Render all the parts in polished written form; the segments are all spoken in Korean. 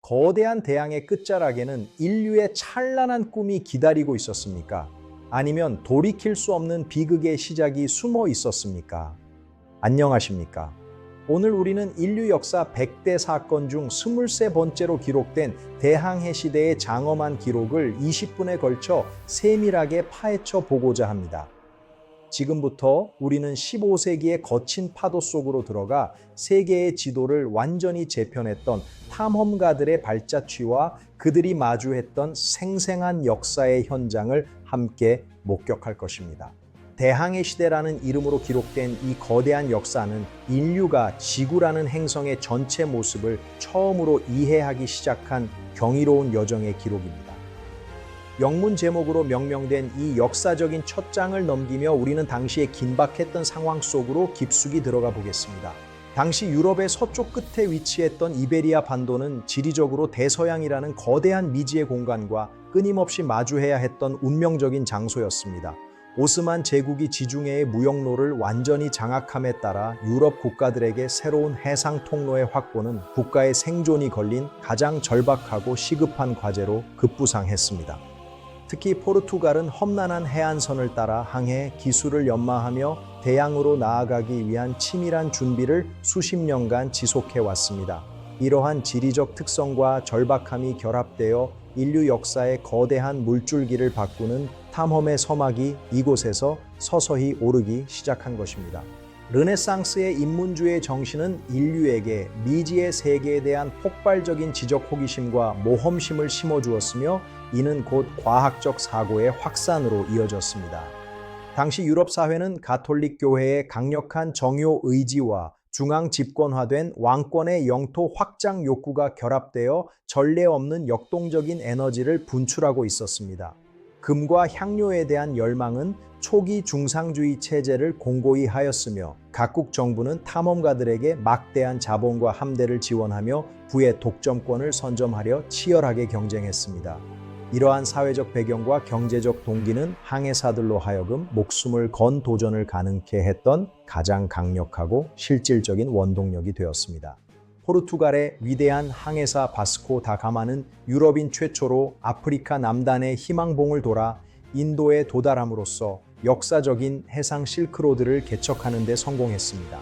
거대한 대양의 끝자락에는 인류의 찬란한 꿈이 기다리고 있었습니까? 아니면 돌이킬 수 없는 비극의 시작이 숨어 있었습니까? 안녕하십니까? 오늘 우리는 인류 역사 100대 사건 중 23번째로 기록된 대항해 시대의 장엄한 기록을 20분에 걸쳐 세밀하게 파헤쳐 보고자 합니다. 지금부터 우리는 15세기의 거친 파도 속으로 들어가 세계의 지도를 완전히 재편했던 탐험가들의 발자취와 그들이 마주했던 생생한 역사의 현장을 함께 목격할 것입니다. 대항해 시대라는 이름으로 기록된 이 거대한 역사는 인류가 지구라는 행성의 전체 모습을 처음으로 이해하기 시작한 경이로운 여정의 기록입니다. 영문 제목으로 명명된 이 역사적인 첫 장을 넘기며 우리는 당시의 긴박했던 상황 속으로 깊숙이 들어가 보겠습니다. 당시 유럽의 서쪽 끝에 위치했던 이베리아 반도는 지리적으로 대서양이라는 거대한 미지의 공간과 끊임없이 마주해야 했던 운명적인 장소였습니다. 오스만 제국이 지중해의 무역로를 완전히 장악함에 따라 유럽 국가들에게 새로운 해상 통로의 확보는 국가의 생존이 걸린 가장 절박하고 시급한 과제로 급부상했습니다. 특히 포르투갈은 험난한 해안선을 따라 항해 기술을 연마하며 대양으로 나아가기 위한 치밀한 준비를 수십 년간 지속해 왔습니다. 이러한 지리적 특성과 절박함이 결합되어 인류 역사의 거대한 물줄기를 바꾸는 탐험의 서막이 이곳에서 서서히 오르기 시작한 것입니다. 르네상스의 인문주의 정신은 인류에게 미지의 세계에 대한 폭발적인 지적 호기심과 모험심을 심어주었으며 이는 곧 과학적 사고의 확산으로 이어졌습니다. 당시 유럽 사회는 가톨릭 교회의 강력한 정요 의지와 중앙 집권화된 왕권의 영토 확장 욕구가 결합되어 전례 없는 역동적인 에너지를 분출하고 있었습니다. 금과 향료에 대한 열망은 초기 중상주의 체제를 공고히 하였으며 각국 정부는 탐험가들에게 막대한 자본과 함대를 지원하며 부의 독점권을 선점하려 치열하게 경쟁했습니다. 이러한 사회적 배경과 경제적 동기는 항해사들로 하여금 목숨을 건 도전을 가능케 했던 가장 강력하고 실질적인 원동력이 되었습니다. 포르투갈의 위대한 항해사 바스코 다 가마는 유럽인 최초로 아프리카 남단의 희망봉을 돌아 인도에 도달함으로써 역사적인 해상 실크로드를 개척하는 데 성공했습니다.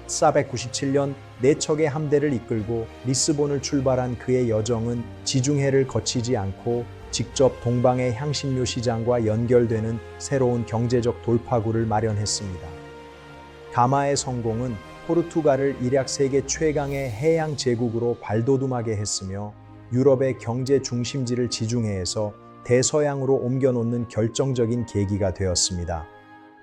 1497년 4척의 함대를 이끌고 리스본을 출발한 그의 여정은 지중해를 거치지 않고 직접 동방의 향신료 시장과 연결되는 새로운 경제적 돌파구를 마련했습니다. 가마의 성공은 포르투갈을 일약 세계 최강의 해양 제국으로 발돋움하게 했으며 유럽의 경제 중심지를 지중해에서 대서양으로 옮겨놓는 결정적인 계기가 되었습니다.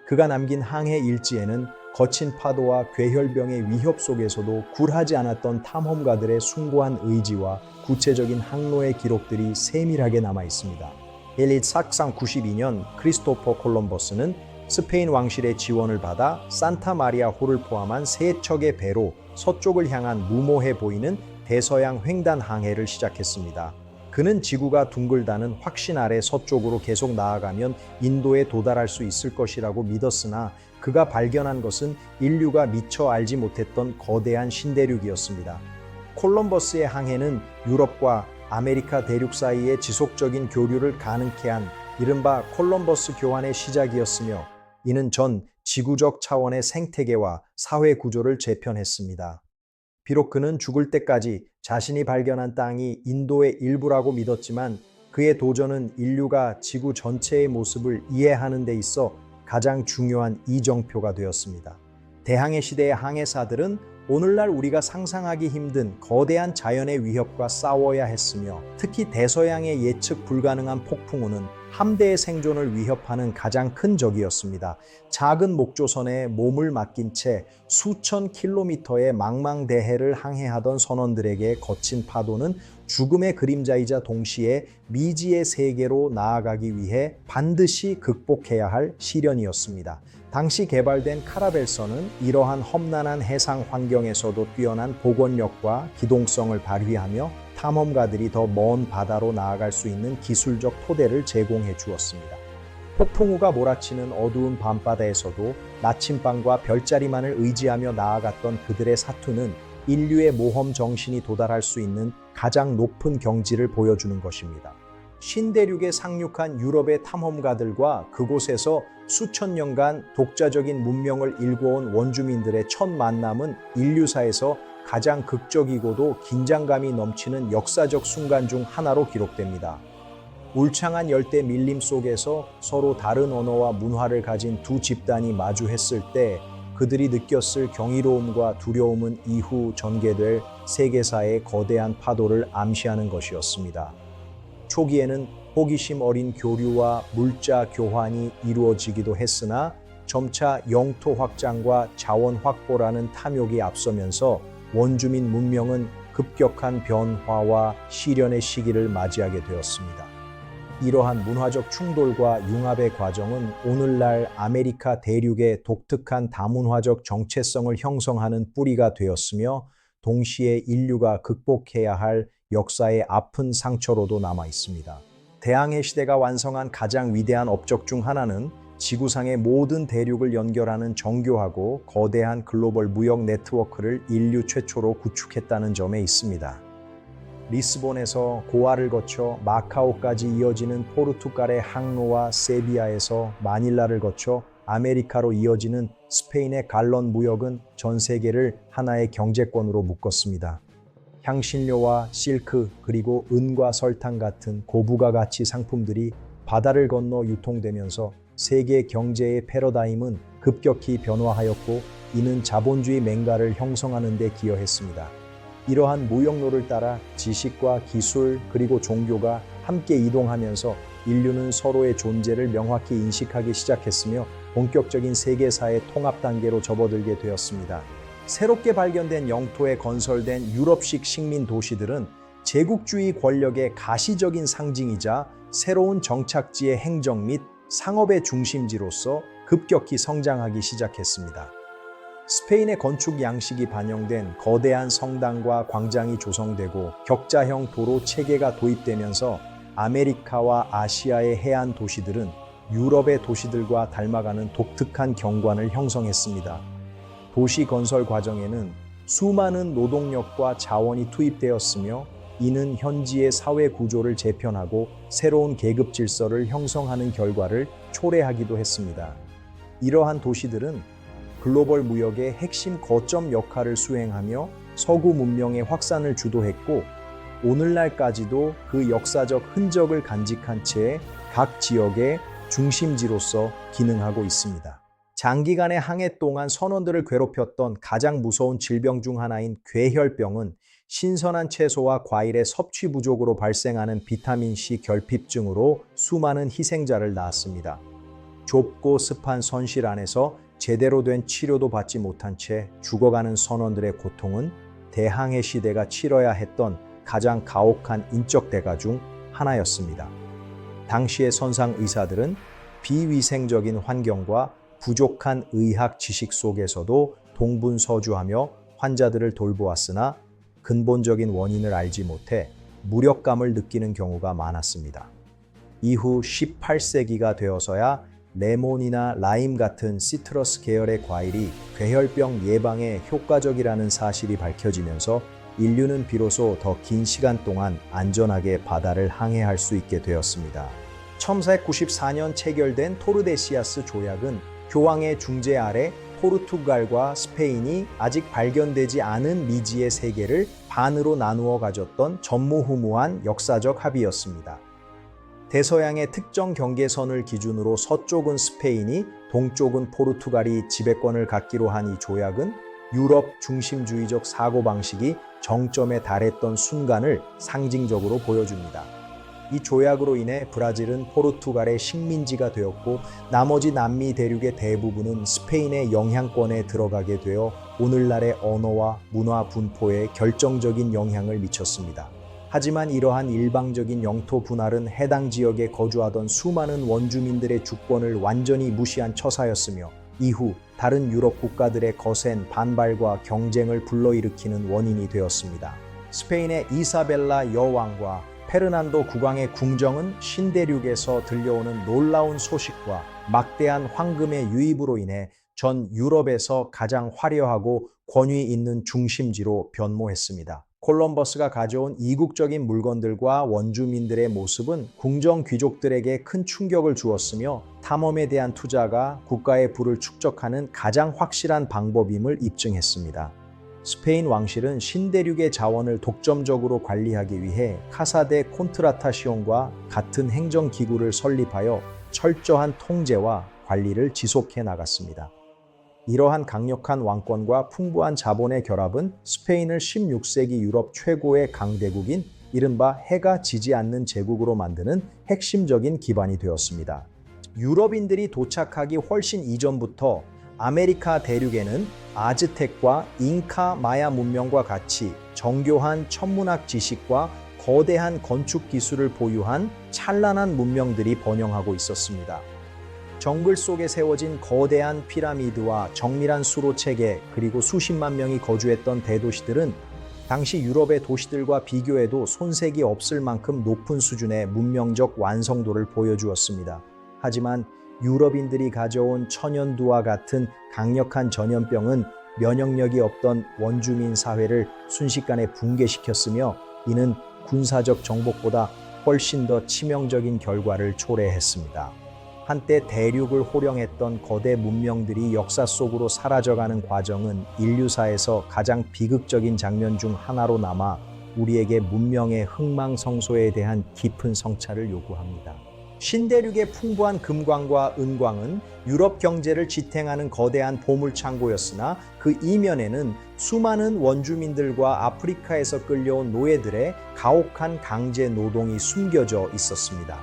그가 남긴 항해 일지에는 거친 파도와 괴혈병의 위협 속에서도 굴하지 않았던 탐험가들의 숭고한 의지와 구체적인 항로의 기록들이 세밀하게 남아 있습니다. 헬릿 사상 92년 크리스토퍼 콜럼버스는 스페인 왕실의 지원을 받아 산타 마리아 호를 포함한 3척의 배로 서쪽을 향한 무모해 보이는 대서양 횡단 항해를 시작했습니다. 그는 지구가 둥글다는 확신 아래 서쪽으로 계속 나아가면 인도에 도달할 수 있을 것이라고 믿었으나 그가 발견한 것은 인류가 미처 알지 못했던 거대한 신대륙이었습니다. 콜럼버스의 항해는 유럽과 아메리카 대륙 사이의 지속적인 교류를 가능케 한 이른바 콜럼버스 교환의 시작이었으며 이는 전 지구적 차원의 생태계와 사회 구조를 재편했습니다. 비록 그는 죽을 때까지 자신이 발견한 땅이 인도의 일부라고 믿었지만 그의 도전은 인류가 지구 전체의 모습을 이해하는 데 있어 가장 중요한 이정표가 되었습니다. 대항해 시대의 항해사들은 오늘날 우리가 상상하기 힘든 거대한 자연의 위협과 싸워야 했으며 특히 대서양의 예측 불가능한 폭풍우는 함대의 생존을 위협하는 가장 큰 적이었습니다. 작은 목조선에 몸을 맡긴 채 수천 킬로미터의 망망대해를 항해하던 선원들에게 거친 파도는 죽음의 그림자이자 동시에 미지의 세계로 나아가기 위해 반드시 극복해야 할 시련이었습니다. 당시 개발된 카라벨선은 이러한 험난한 해상 환경에서도 뛰어난 복원력과 기동성을 발휘하며 탐험가들이 더 먼 바다로 나아갈 수 있는 기술적 토대를 제공해 주었습니다. 폭풍우가 몰아치는 어두운 밤바다에서도 나침반과 별자리만을 의지하며 나아갔던 그들의 사투는 인류의 모험 정신이 도달할 수 있는 가장 높은 경지를 보여주는 것입니다. 신대륙에 상륙한 유럽의 탐험가들과 그곳에서 수천 년간 독자적인 문명을 일궈온 원주민들의 첫 만남은 인류사에서 가장 극적이고도 긴장감이 넘치는 역사적 순간 중 하나로 기록됩니다. 울창한 열대 밀림 속에서 서로 다른 언어와 문화를 가진 두 집단이 마주했을 때 그들이 느꼈을 경이로움과 두려움은 이후 전개될 세계사의 거대한 파도를 암시하는 것이었습니다. 초기에는 호기심 어린 교류와 물자 교환이 이루어지기도 했으나 점차 영토 확장과 자원 확보라는 탐욕이 앞서면서 원주민 문명은 급격한 변화와 시련의 시기를 맞이하게 되었습니다. 이러한 문화적 충돌과 융합의 과정은 오늘날 아메리카 대륙의 독특한 다문화적 정체성을 형성하는 뿌리가 되었으며 동시에 인류가 극복해야 할 역사의 아픈 상처로도 남아 있습니다. 대항해 시대가 완성한 가장 위대한 업적 중 하나는 지구상의 모든 대륙을 연결하는 정교하고 거대한 글로벌 무역 네트워크를 인류 최초로 구축했다는 점에 있습니다. 리스본에서 고아를 거쳐 마카오까지 이어지는 포르투갈의 항로와 세비야에서 마닐라를 거쳐 아메리카로 이어지는 스페인의 갈런 무역은 전 세계를 하나의 경제권으로 묶었습니다. 향신료와 실크 그리고 은과 설탕 같은 고부가 가치 상품들이 바다를 건너 유통되면서 세계 경제의 패러다임은 급격히 변화하였고 이는 자본주의 맹가를 형성하는 데 기여했습니다. 이러한 무역로를 따라 지식과 기술 그리고 종교가 함께 이동하면서 인류는 서로의 존재를 명확히 인식하기 시작했으며 본격적인 세계사의 통합 단계로 접어들게 되었습니다. 새롭게 발견된 영토에 건설된 유럽식 식민 도시들은 제국주의 권력의 가시적인 상징이자 새로운 정착지의 행정 및 상업의 중심지로서 급격히 성장하기 시작했습니다. 스페인의 건축 양식이 반영된 거대한 성당과 광장이 조성되고 격자형 도로 체계가 도입되면서 아메리카와 아시아의 해안 도시들은 유럽의 도시들과 닮아가는 독특한 경관을 형성했습니다. 도시 건설 과정에는 수많은 노동력과 자원이 투입되었으며 이는 현지의 사회 구조를 재편하고 새로운 계급 질서를 형성하는 결과를 초래하기도 했습니다. 이러한 도시들은 글로벌 무역의 핵심 거점 역할을 수행하며 서구 문명의 확산을 주도했고 오늘날까지도 그 역사적 흔적을 간직한 채 각 지역의 중심지로서 기능하고 있습니다. 장기간의 항해 동안 선원들을 괴롭혔던 가장 무서운 질병 중 하나인 괴혈병은 신선한 채소와 과일의 섭취 부족으로 발생하는 비타민C 결핍증으로 수많은 희생자를 낳았습니다. 좁고 습한 선실 안에서 제대로 된 치료도 받지 못한 채 죽어가는 선원들의 고통은 대항해 시대가 치러야 했던 가장 가혹한 인적 대가 중 하나였습니다. 당시의 선상 의사들은 비위생적인 환경과 부족한 의학 지식 속에서도 동분서주하며 환자들을 돌보았으나 근본적인 원인을 알지 못해 무력감을 느끼는 경우가 많았습니다. 이후 18세기가 되어서야 레몬이나 라임 같은 시트러스 계열의 과일이 괴혈병 예방에 효과적이라는 사실이 밝혀지면서 인류는 비로소 더 긴 시간 동안 안전하게 바다를 항해할 수 있게 되었습니다. 1494년 체결된 토르데시아스 조약은 교황의 중재 아래 포르투갈과 스페인이 아직 발견되지 않은 미지의 세계를 반으로 나누어 가졌던 전무후무한 역사적 합의였습니다. 대서양의 특정 경계선을 기준으로 서쪽은 스페인이, 동쪽은 포르투갈이 지배권을 갖기로 한 이 조약은 유럽 중심주의적 사고방식이 정점에 달했던 순간을 상징적으로 보여줍니다. 이 조약으로 인해 브라질은 포르투갈의 식민지가 되었고 나머지 남미 대륙의 대부분은 스페인의 영향권에 들어가게 되어 오늘날의 언어와 문화 분포에 결정적인 영향을 미쳤습니다. 하지만 이러한 일방적인 영토 분할은 해당 지역에 거주하던 수많은 원주민들의 주권을 완전히 무시한 처사였으며 이후 다른 유럽 국가들의 거센 반발과 경쟁을 불러일으키는 원인이 되었습니다. 스페인의 이사벨라 여왕과 페르난도 국왕의 궁정은 신대륙에서 들려오는 놀라운 소식과 막대한 황금의 유입으로 인해 전 유럽에서 가장 화려하고 권위 있는 중심지로 변모했습니다. 콜럼버스가 가져온 이국적인 물건들과 원주민들의 모습은 궁정 귀족들에게 큰 충격을 주었으며 탐험에 대한 투자가 국가의 부를 축적하는 가장 확실한 방법임을 입증했습니다. 스페인 왕실은 신대륙의 자원을 독점적으로 관리하기 위해 카사데 콘트라타시온과 같은 행정기구를 설립하여 철저한 통제와 관리를 지속해 나갔습니다. 이러한 강력한 왕권과 풍부한 자본의 결합은 스페인을 16세기 유럽 최고의 강대국인 이른바 해가 지지 않는 제국으로 만드는 핵심적인 기반이 되었습니다. 유럽인들이 도착하기 훨씬 이전부터 아메리카 대륙에는 아즈텍과 잉카 마야 문명과 같이 정교한 천문학 지식과 거대한 건축 기술을 보유한 찬란한 문명들이 번영하고 있었습니다. 정글 속에 세워진 거대한 피라미드와 정밀한 수로 체계 그리고 수십만 명이 거주했던 대도시들은 당시 유럽의 도시들과 비교해도 손색이 없을 만큼 높은 수준의 문명적 완성도를 보여주었습니다. 하지만 유럽인들이 가져온 천연두와 같은 강력한 전염병은 면역력이 없던 원주민 사회를 순식간에 붕괴시켰으며 이는 군사적 정복보다 훨씬 더 치명적인 결과를 초래했습니다. 한때 대륙을 호령했던 거대 문명들이 역사 속으로 사라져가는 과정은 인류사에서 가장 비극적인 장면 중 하나로 남아 우리에게 문명의 흥망성쇠에 대한 깊은 성찰을 요구합니다. 신대륙의 풍부한 금광과 은광은 유럽 경제를 지탱하는 거대한 보물창고였으나 그 이면에는 수많은 원주민들과 아프리카에서 끌려온 노예들의 가혹한 강제 노동이 숨겨져 있었습니다.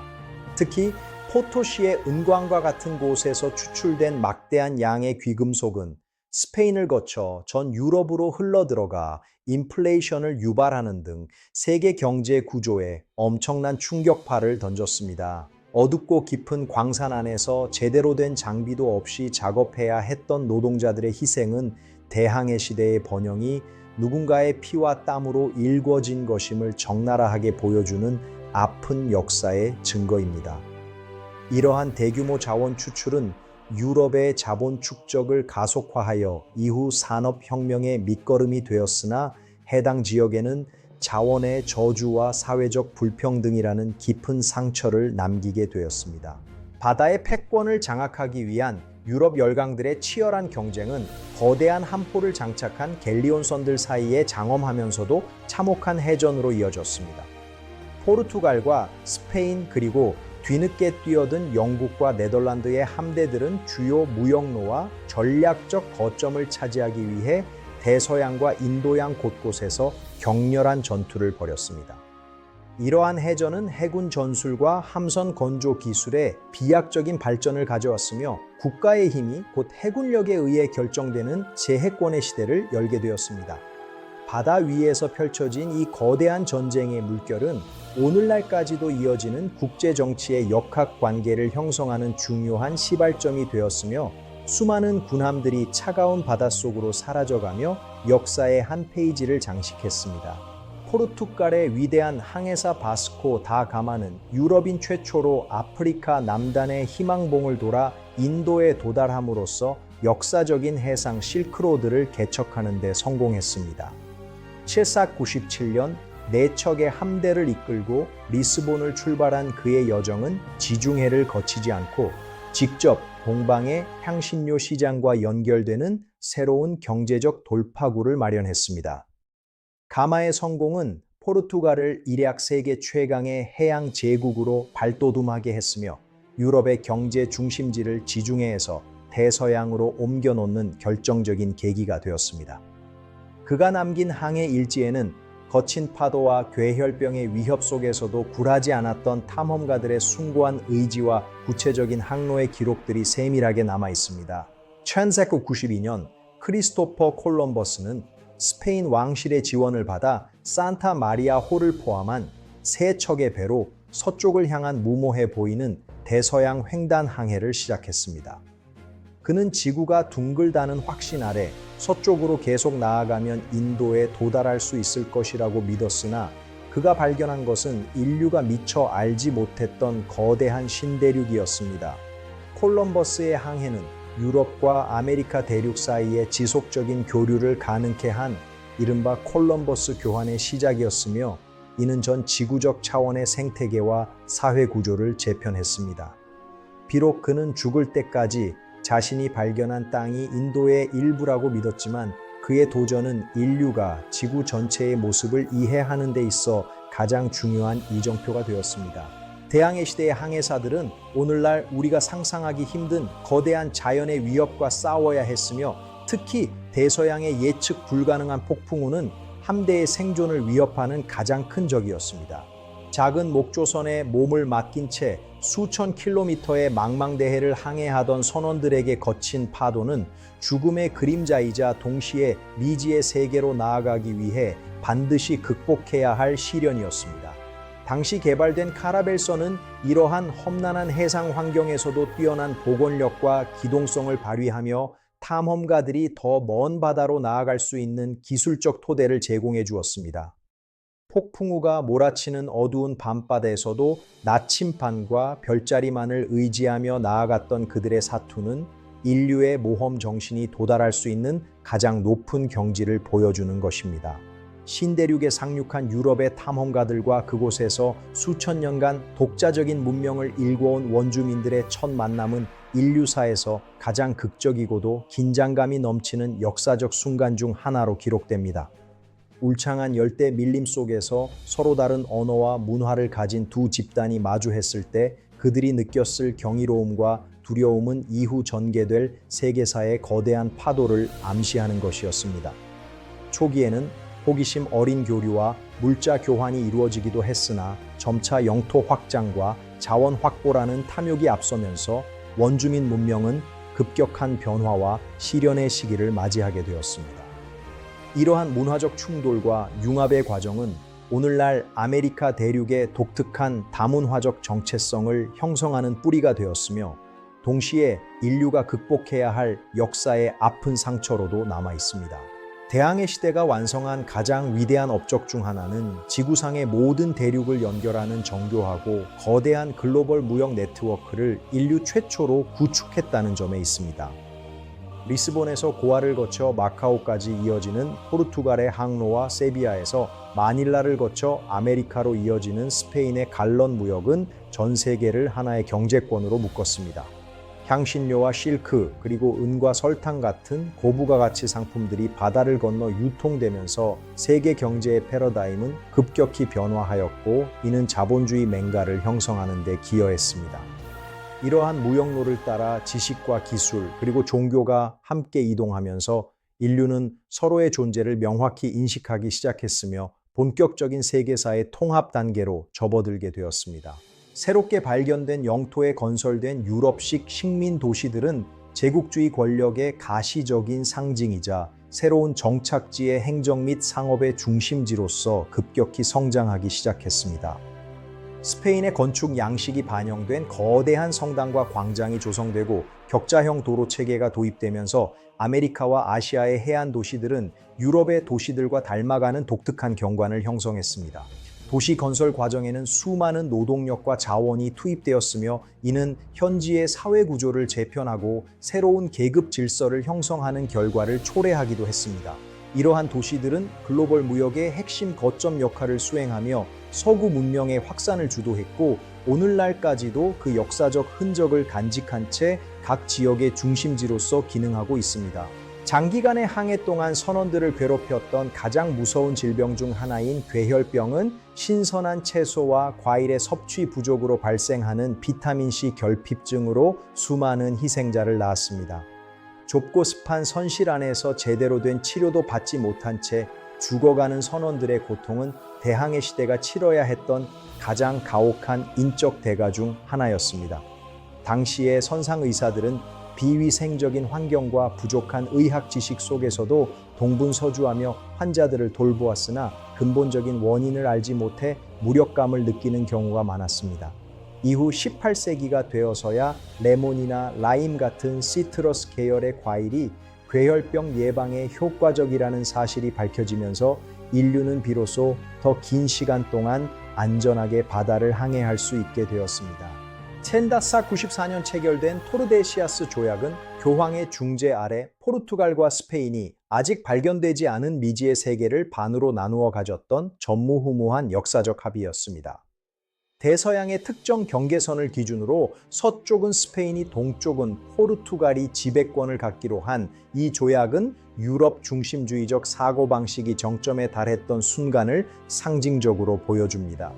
특히 포토시의 은광과 같은 곳에서 추출된 막대한 양의 귀금속은 스페인을 거쳐 전 유럽으로 흘러들어가 인플레이션을 유발하는 등 세계 경제 구조에 엄청난 충격파를 던졌습니다. 어둡고 깊은 광산 안에서 제대로 된 장비도 없이 작업해야 했던 노동자들의 희생은 대항해 시대의 번영이 누군가의 피와 땀으로 일궈진 것임을 적나라하게 보여주는 아픈 역사의 증거입니다. 이러한 대규모 자원 추출은 유럽의 자본 축적을 가속화하여 이후 산업혁명의 밑거름이 되었으나 해당 지역에는 자원의 저주와 사회적 불평등이라는 깊은 상처를 남기게 되었습니다. 바다의 패권을 장악하기 위한 유럽 열강들의 치열한 경쟁은 거대한 함포를 장착한 갤리온선들 사이에 장엄하면서도 참혹한 해전으로 이어졌습니다. 포르투갈과 스페인 그리고 뒤늦게 뛰어든 영국과 네덜란드의 함대들은 주요 무역로와 전략적 거점을 차지하기 위해 대서양과 인도양 곳곳에서 격렬한 전투를 벌였습니다. 이러한 해전은 해군 전술과 함선 건조 기술의 비약적인 발전을 가져왔으며 국가의 힘이 곧 해군력에 의해 결정되는 제해권의 시대를 열게 되었습니다. 바다 위에서 펼쳐진 이 거대한 전쟁의 물결은 오늘날까지도 이어지는 국제정치의 역학관계를 형성하는 중요한 시발점이 되었으며 수많은 군함들이 차가운 바닷속으로 사라져가며 역사의 한 페이지를 장식했습니다. 포르투갈의 위대한 항해사 바스코 다 가마는 유럽인 최초로 아프리카 남단의 희망봉을 돌아 인도에 도달함으로써 역사적인 해상 실크로드를 개척하는 데 성공했습니다. 7497년 4척의 함대를 이끌고 리스본을 출발한 그의 여정은 지중해를 거치지 않고 직접 동방의 향신료 시장과 연결되는 새로운 경제적 돌파구를 마련했습니다. 가마의 성공은 포르투갈을 일약 세계 최강의 해양 제국으로 발돋움하게 했으며 유럽의 경제 중심지를 지중해에서 대서양으로 옮겨놓는 결정적인 계기가 되었습니다. 그가 남긴 항해 일지에는 거친 파도와 괴혈병의 위협 속에서도 굴하지 않았던 탐험가들의 숭고한 의지와 구체적인 항로의 기록들이 세밀하게 남아 있습니다. 1492년 크리스토퍼 콜럼버스는 스페인 왕실의 지원을 받아 산타 마리아 호를 포함한 3척의 배로 서쪽을 향한 무모해 보이는 대서양 횡단 항해를 시작했습니다. 그는 지구가 둥글다는 확신 아래 서쪽으로 계속 나아가면 인도에 도달할 수 있을 것이라고 믿었으나 그가 발견한 것은 인류가 미처 알지 못했던 거대한 신대륙이었습니다. 콜럼버스의 항해는 유럽과 아메리카 대륙 사이의 지속적인 교류를 가능케 한 이른바 콜럼버스 교환의 시작이었으며 이는 전 지구적 차원의 생태계와 사회 구조를 재편했습니다. 비록 그는 죽을 때까지 자신이 발견한 땅이 인도의 일부라고 믿었지만 그의 도전은 인류가 지구 전체의 모습을 이해하는 데 있어 가장 중요한 이정표가 되었습니다. 대항해 시대의 항해사들은 오늘날 우리가 상상하기 힘든 거대한 자연의 위협과 싸워야 했으며 특히 대서양의 예측 불가능한 폭풍우는 함대의 생존을 위협하는 가장 큰 적이었습니다. 작은 목조선에 몸을 맡긴 채 수천 킬로미터의 망망대해를 항해하던 선원들에게 거친 파도는 죽음의 그림자이자 동시에 미지의 세계로 나아가기 위해 반드시 극복해야 할 시련이었습니다. 당시 개발된 카라벨선은 이러한 험난한 해상 환경에서도 뛰어난 복원력과 기동성을 발휘하며 탐험가들이 더 먼 바다로 나아갈 수 있는 기술적 토대를 제공해 주었습니다. 폭풍우가 몰아치는 어두운 밤바다에서도 나침반과 별자리만을 의지하며 나아갔던 그들의 사투는 인류의 모험 정신이 도달할 수 있는 가장 높은 경지를 보여주는 것입니다. 신대륙에 상륙한 유럽의 탐험가들과 그곳에서 수천 년간 독자적인 문명을 일궈온 원주민들의 첫 만남은 인류사에서 가장 극적이고도 긴장감이 넘치는 역사적 순간 중 하나로 기록됩니다. 울창한 열대 밀림 속에서 서로 다른 언어와 문화를 가진 두 집단이 마주했을 때 그들이 느꼈을 경이로움과 두려움은 이후 전개될 세계사의 거대한 파도를 암시하는 것이었습니다. 초기에는 호기심 어린 교류와 물자 교환이 이루어지기도 했으나 점차 영토 확장과 자원 확보라는 탐욕이 앞서면서 원주민 문명은 급격한 변화와 시련의 시기를 맞이하게 되었습니다. 이러한 문화적 충돌과 융합의 과정은 오늘날 아메리카 대륙의 독특한 다문화적 정체성을 형성하는 뿌리가 되었으며 동시에 인류가 극복해야 할 역사의 아픈 상처로도 남아 있습니다. 대항해 시대가 완성한 가장 위대한 업적 중 하나는 지구상의 모든 대륙을 연결하는 정교하고 거대한 글로벌 무역 네트워크를 인류 최초로 구축했다는 점에 있습니다. 리스본에서 고아를 거쳐 마카오까지 이어지는 포르투갈의 항로와 세비야에서 마닐라를 거쳐 아메리카로 이어지는 스페인의 갈런 무역은 전 세계를 하나의 경제권으로 묶었습니다. 향신료와 실크 그리고 은과 설탕 같은 고부가 가치 상품들이 바다를 건너 유통되면서 세계 경제의 패러다임은 급격히 변화하였고 이는 자본주의 맹가를 형성하는 데 기여했습니다. 이러한 무역로를 따라 지식과 기술 그리고 종교가 함께 이동하면서 인류는 서로의 존재를 명확히 인식하기 시작했으며 본격적인 세계사의 통합 단계로 접어들게 되었습니다. 새롭게 발견된 영토에 건설된 유럽식 식민 도시들은 제국주의 권력의 가시적인 상징이자 새로운 정착지의 행정 및 상업의 중심지로서 급격히 성장하기 시작했습니다. 스페인의 건축 양식이 반영된 거대한 성당과 광장이 조성되고 격자형 도로 체계가 도입되면서 아메리카와 아시아의 해안 도시들은 유럽의 도시들과 닮아가는 독특한 경관을 형성했습니다. 도시 건설 과정에는 수많은 노동력과 자원이 투입되었으며 이는 현지의 사회 구조를 재편하고 새로운 계급 질서를 형성하는 결과를 초래하기도 했습니다. 이러한 도시들은 글로벌 무역의 핵심 거점 역할을 수행하며 서구 문명의 확산을 주도했고 오늘날까지도 그 역사적 흔적을 간직한 채 각 지역의 중심지로서 기능하고 있습니다. 장기간의 항해 동안 선원들을 괴롭혔던 가장 무서운 질병 중 하나인 괴혈병은 신선한 채소와 과일의 섭취 부족으로 발생하는 비타민C 결핍증으로 수많은 희생자를 낳았습니다. 좁고 습한 선실 안에서 제대로 된 치료도 받지 못한 채 죽어가는 선원들의 고통은 대항해 시대가 치러야 했던 가장 가혹한 인적 대가 중 하나였습니다. 당시의 선상 의사들은 비위생적인 환경과 부족한 의학 지식 속에서도 동분서주하며 환자들을 돌보았으나 근본적인 원인을 알지 못해 무력감을 느끼는 경우가 많았습니다. 이후 18세기가 되어서야 레몬이나 라임 같은 시트러스 계열의 과일이 괴혈병 예방에 효과적이라는 사실이 밝혀지면서 인류는 비로소 더 긴 시간 동안 안전하게 바다를 항해할 수 있게 되었습니다. 1494년 체결된 토르데시아스 조약은 교황의 중재 아래 포르투갈과 스페인이 아직 발견되지 않은 미지의 세계를 반으로 나누어 가졌던 전무후무한 역사적 합의였습니다. 대서양의 특정 경계선을 기준으로 서쪽은 스페인이, 동쪽은 포르투갈이 지배권을 갖기로 한 이 조약은 유럽 중심주의적 사고방식이 정점에 달했던 순간을 상징적으로 보여줍니다.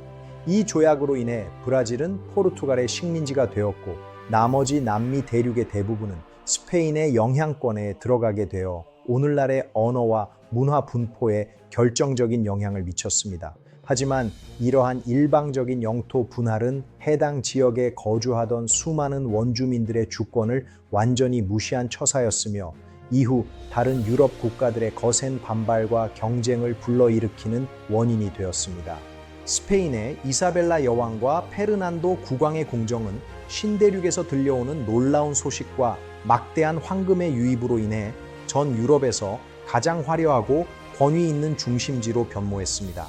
이 조약으로 인해 브라질은 포르투갈의 식민지가 되었고 나머지 남미 대륙의 대부분은 스페인의 영향권에 들어가게 되어 오늘날의 언어와 문화 분포에 결정적인 영향을 미쳤습니다. 하지만 이러한 일방적인 영토 분할은 해당 지역에 거주하던 수많은 원주민들의 주권을 완전히 무시한 처사였으며 이후 다른 유럽 국가들의 거센 반발과 경쟁을 불러일으키는 원인이 되었습니다. 스페인의 이사벨라 여왕과 페르난도 국왕의 궁정은 신대륙에서 들려오는 놀라운 소식과 막대한 황금의 유입으로 인해 전 유럽에서 가장 화려하고 권위 있는 중심지로 변모했습니다.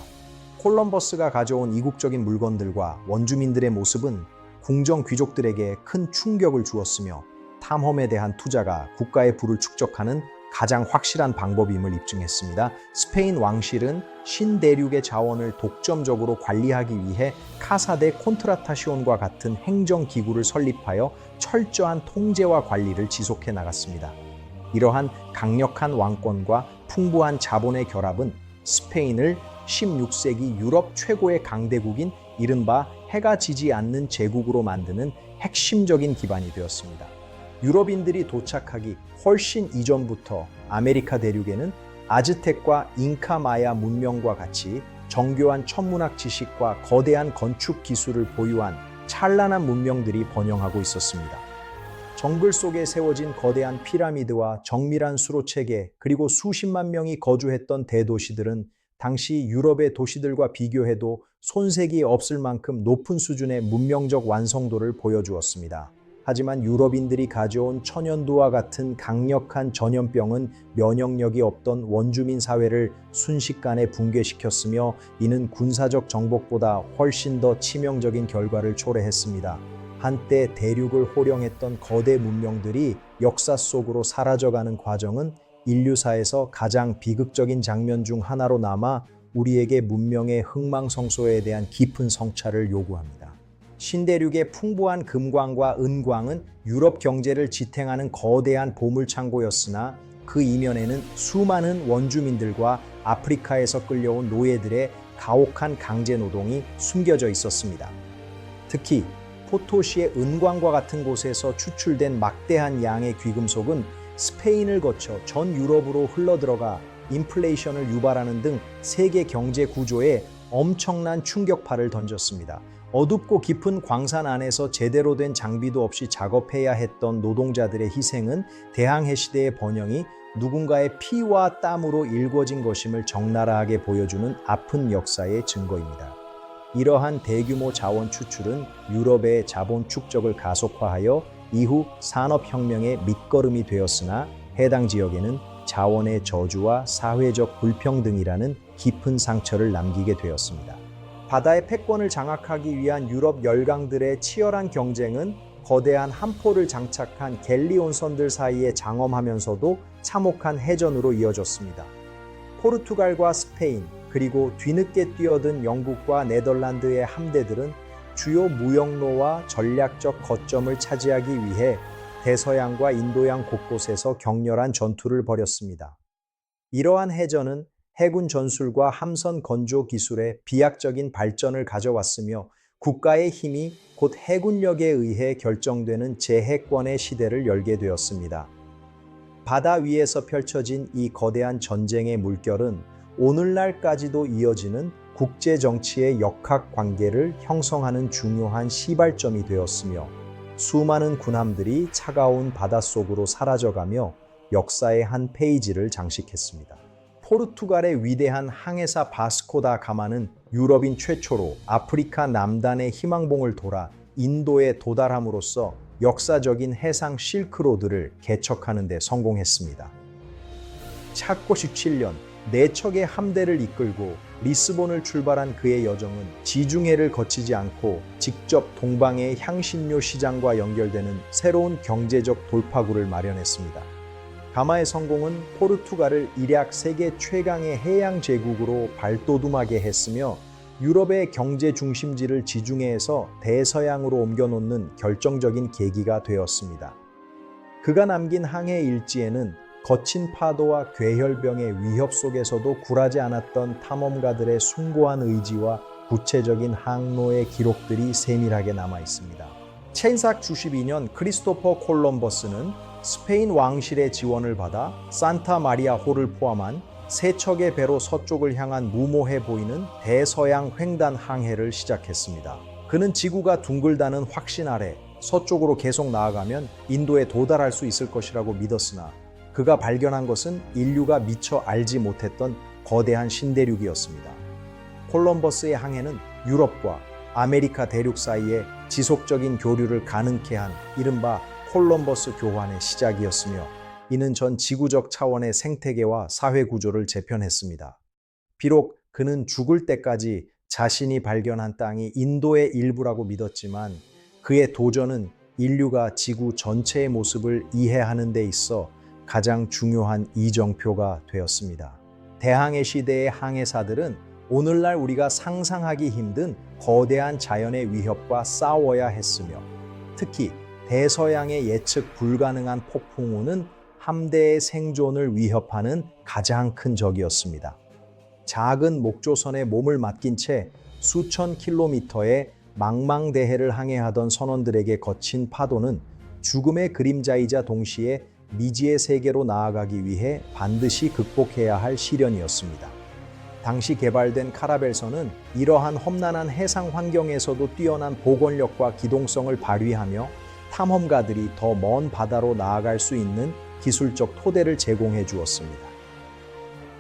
콜럼버스가 가져온 이국적인 물건들과 원주민들의 모습은 궁정 귀족들에게 큰 충격을 주었으며 탐험에 대한 투자가 국가의 부를 축적하는 가장 확실한 방법임을 입증했습니다. 스페인 왕실은 신대륙의 자원을 독점적으로 관리하기 위해 카사데 콘트라타시온과 같은 행정기구를 설립하여 철저한 통제와 관리를 지속해 나갔습니다. 이러한 강력한 왕권과 풍부한 자본의 결합은 스페인을 16세기 유럽 최고의 강대국인 이른바 해가 지지 않는 제국으로 만드는 핵심적인 기반이 되었습니다. 유럽인들이 도착하기 훨씬 이전부터 아메리카 대륙에는 아즈텍과 잉카 마야 문명과 같이 정교한 천문학 지식과 거대한 건축 기술을 보유한 찬란한 문명들이 번영하고 있었습니다. 정글 속에 세워진 거대한 피라미드와 정밀한 수로 체계, 그리고 수십만 명이 거주했던 대도시들은 당시 유럽의 도시들과 비교해도 손색이 없을 만큼 높은 수준의 문명적 완성도를 보여주었습니다. 하지만 유럽인들이 가져온 천연두와 같은 강력한 전염병은 면역력이 없던 원주민 사회를 순식간에 붕괴시켰으며 이는 군사적 정복보다 훨씬 더 치명적인 결과를 초래했습니다. 한때 대륙을 호령했던 거대 문명들이 역사 속으로 사라져가는 과정은 인류사에서 가장 비극적인 장면 중 하나로 남아 우리에게 문명의 흥망성쇠에 대한 깊은 성찰을 요구합니다. 신대륙의 풍부한 금광과 은광은 유럽 경제를 지탱하는 거대한 보물창고였으나 그 이면에는 수많은 원주민들과 아프리카에서 끌려온 노예들의 가혹한 강제노동이 숨겨져 있었습니다. 특히 포토시의 은광과 같은 곳에서 추출된 막대한 양의 귀금속은 스페인을 거쳐 전 유럽으로 흘러들어가 인플레이션을 유발하는 등 세계 경제 구조에 엄청난 충격파를 던졌습니다. 어둡고 깊은 광산 안에서 제대로 된 장비도 없이 작업해야 했던 노동자들의 희생은 대항해 시대의 번영이 누군가의 피와 땀으로 일궈진 것임을 적나라하게 보여주는 아픈 역사의 증거입니다. 이러한 대규모 자원 추출은 유럽의 자본 축적을 가속화하여 이후 산업혁명의 밑거름이 되었으나 해당 지역에는 자원의 저주와 사회적 불평등이라는 깊은 상처를 남기게 되었습니다. 바다의 패권을 장악하기 위한 유럽 열강들의 치열한 경쟁은 거대한 함포를 장착한 갤리온선들 사이에 장엄하면서도 참혹한 해전으로 이어졌습니다. 포르투갈과 스페인, 그리고 뒤늦게 뛰어든 영국과 네덜란드의 함대들은 주요 무역로와 전략적 거점을 차지하기 위해 대서양과 인도양 곳곳에서 격렬한 전투를 벌였습니다. 이러한 해전은 해군 전술과 함선 건조 기술의 비약적인 발전을 가져왔으며 국가의 힘이 곧 해군력에 의해 결정되는 재해권의 시대를 열게 되었습니다. 바다 위에서 펼쳐진 이 거대한 전쟁의 물결은 오늘날까지도 이어지는 국제 정치의 역학관계를 형성하는 중요한 시발점이 되었으며 수많은 군함들이 차가운 바닷속으로 사라져가며 역사의 한 페이지를 장식했습니다. 포르투갈의 위대한 항해사 바스코 다 가마는 유럽인 최초로 아프리카 남단의 희망봉을 돌아 인도에 도달함으로써 역사적인 해상 실크로드를 개척하는 데 성공했습니다. 착고 17년 4척의 함대를 이끌고 리스본을 출발한 그의 여정은 지중해를 거치지 않고 직접 동방의 향신료 시장과 연결되는 새로운 경제적 돌파구를 마련했습니다. 가마의 성공은 포르투갈을 일약 세계 최강의 해양 제국으로 발돋움하게 했으며 유럽의 경제 중심지를 지중해에서 대서양으로 옮겨놓는 결정적인 계기가 되었습니다. 그가 남긴 항해 일지에는 거친 파도와 괴혈병의 위협 속에서도 굴하지 않았던 탐험가들의 숭고한 의지와 구체적인 항로의 기록들이 세밀하게 남아 있습니다. 천삭 92년 크리스토퍼 콜럼버스는 스페인 왕실의 지원을 받아 산타 마리아 호를 포함한 세 척의 배로 서쪽을 향한 무모해 보이는 대서양 횡단 항해를 시작했습니다. 그는 지구가 둥글다는 확신 아래 서쪽으로 계속 나아가면 인도에 도달할 수 있을 것이라고 믿었으나 그가 발견한 것은 인류가 미처 알지 못했던 거대한 신대륙이었습니다. 콜럼버스의 항해는 유럽과 아메리카 대륙 사이에 지속적인 교류를 가능케 한 이른바 콜럼버스 교환의 시작이었으며 이는 전 지구적 차원의 생태계와 사회 구조를 재편했습니다. 비록 그는 죽을 때까지 자신이 발견한 땅이 인도의 일부라고 믿었지만 그의 도전은 인류가 지구 전체의 모습을 이해하는 데 있어 가장 중요한 이정표가 되었습니다. 대항해 시대의 항해사들은 오늘날 우리가 상상하기 힘든 거대한 자연의 위협과 싸워야 했으며 특히 대서양의 예측 불가능한 폭풍우는 함대의 생존을 위협하는 가장 큰 적이었습니다. 작은 목조선에 몸을 맡긴 채 수천 킬로미터의 망망대해를 항해하던 선원들에게 거친 파도는 죽음의 그림자이자 동시에 미지의 세계로 나아가기 위해 반드시 극복해야 할 시련이었습니다. 당시 개발된 카라벨선은 이러한 험난한 해상 환경에서도 뛰어난 복원력과 기동성을 발휘하며 탐험가들이 더 먼 바다로 나아갈 수 있는 기술적 토대를 제공해 주었습니다.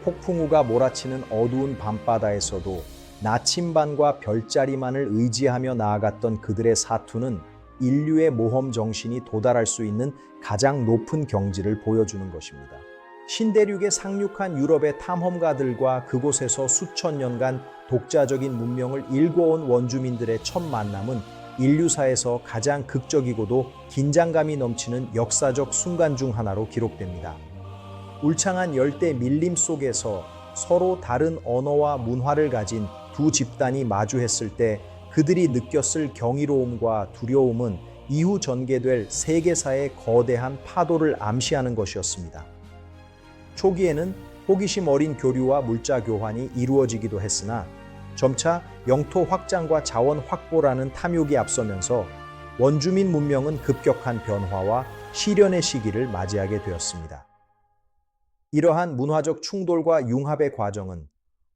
폭풍우가 몰아치는 어두운 밤바다에서도 나침반과 별자리만을 의지하며 나아갔던 그들의 사투는 인류의 모험 정신이 도달할 수 있는 가장 높은 경지를 보여주는 것입니다. 신대륙에 상륙한 유럽의 탐험가들과 그곳에서 수천 년간 독자적인 문명을 일궈온 원주민들의 첫 만남은 인류사에서 가장 극적이고도 긴장감이 넘치는 역사적 순간 중 하나로 기록됩니다. 울창한 열대 밀림 속에서 서로 다른 언어와 문화를 가진 두 집단이 마주했을 때 그들이 느꼈을 경이로움과 두려움은 이후 전개될 세계사의 거대한 파도를 암시하는 것이었습니다. 초기에는 호기심 어린 교류와 물자 교환이 이루어지기도 했으나 점차 영토 확장과 자원 확보라는 탐욕이 앞서면서 원주민 문명은 급격한 변화와 시련의 시기를 맞이하게 되었습니다. 이러한 문화적 충돌과 융합의 과정은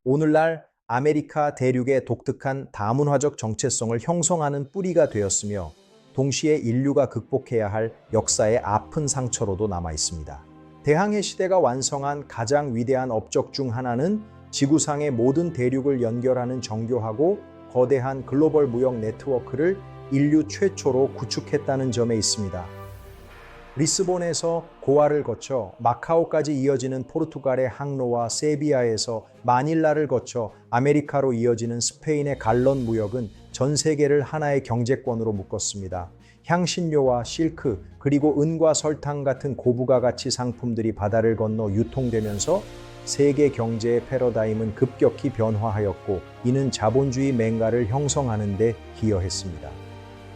오늘날 아메리카 대륙의 독특한 다문화적 정체성을 형성하는 뿌리가 되었으며 동시에 인류가 극복해야 할 역사의 아픈 상처로도 남아 있습니다. 대항해 시대가 완성한 가장 위대한 업적 중 하나는 지구상의 모든 대륙을 연결하는 정교하고 거대한 글로벌 무역 네트워크를 인류 최초로 구축했다는 점에 있습니다. 리스본에서 고아를 거쳐 마카오까지 이어지는 포르투갈의 항로와 세비야에서 마닐라를 거쳐 아메리카로 이어지는 스페인의 갈런 무역은 전 세계를 하나의 경제권으로 묶었습니다. 향신료와 실크, 그리고 은과 설탕 같은 고부가 가치 상품들이 바다를 건너 유통되면서 세계 경제의 패러다임은 급격히 변화하였고 이는 자본주의 맹가를 형성하는 데 기여했습니다.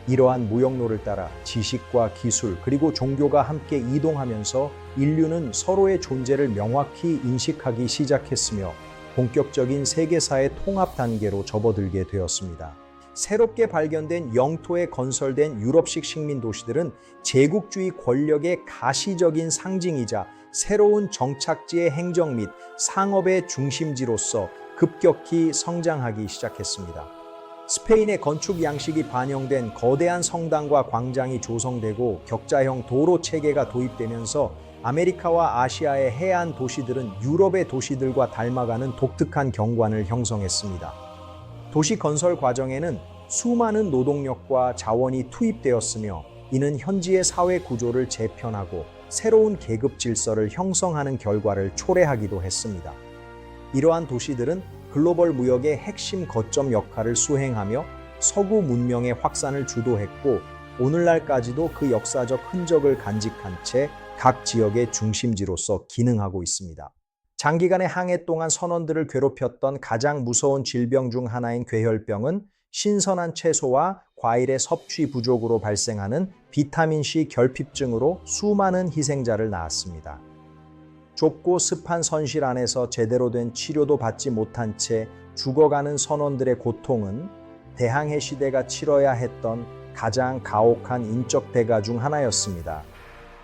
이러한 무역로를 따라 지식과 기술 그리고 종교가 함께 이동하면서 인류는 서로의 존재를 명확히 인식하기 시작했으며 본격적인 세계사의 통합 단계로 접어들게 되었습니다. 새롭게 발견된 영토에 건설된 유럽식 식민 도시들은 제국주의 권력의 가시적인 상징이자 새로운 정착지의 행정 및 상업의 중심지로서 급격히 성장하기 시작했습니다. 스페인의 건축 양식이 반영된 거대한 성당과 광장이 조성되고 격자형 도로 체계가 도입되면서 아메리카와 아시아의 해안 도시들은 유럽의 도시들과 닮아가는 독특한 경관을 형성했습니다. 도시 건설 과정에는 수많은 노동력과 자원이 투입되었으며 이는 현지의 사회 구조를 재편하고 새로운 계급 질서를 형성하는 결과를 초래하기도 했습니다. 이러한 도시들은 글로벌 무역의 핵심 거점 역할을 수행하며 서구 문명의 확산을 주도했고 오늘날까지도 그 역사적 흔적을 간직한 채 각 지역의 중심지로서 기능하고 있습니다. 장기간의 항해 동안 선원들을 괴롭혔던 가장 무서운 질병 중 하나인 괴혈병은 신선한 채소와 과일의 섭취 부족으로 발생하는 비타민C 결핍증으로 수많은 희생자를 낳았습니다. 좁고 습한 선실 안에서 제대로 된 치료도 받지 못한 채 죽어가는 선원들의 고통은 대항해 시대가 치러야 했던 가장 가혹한 인적 대가 중 하나였습니다.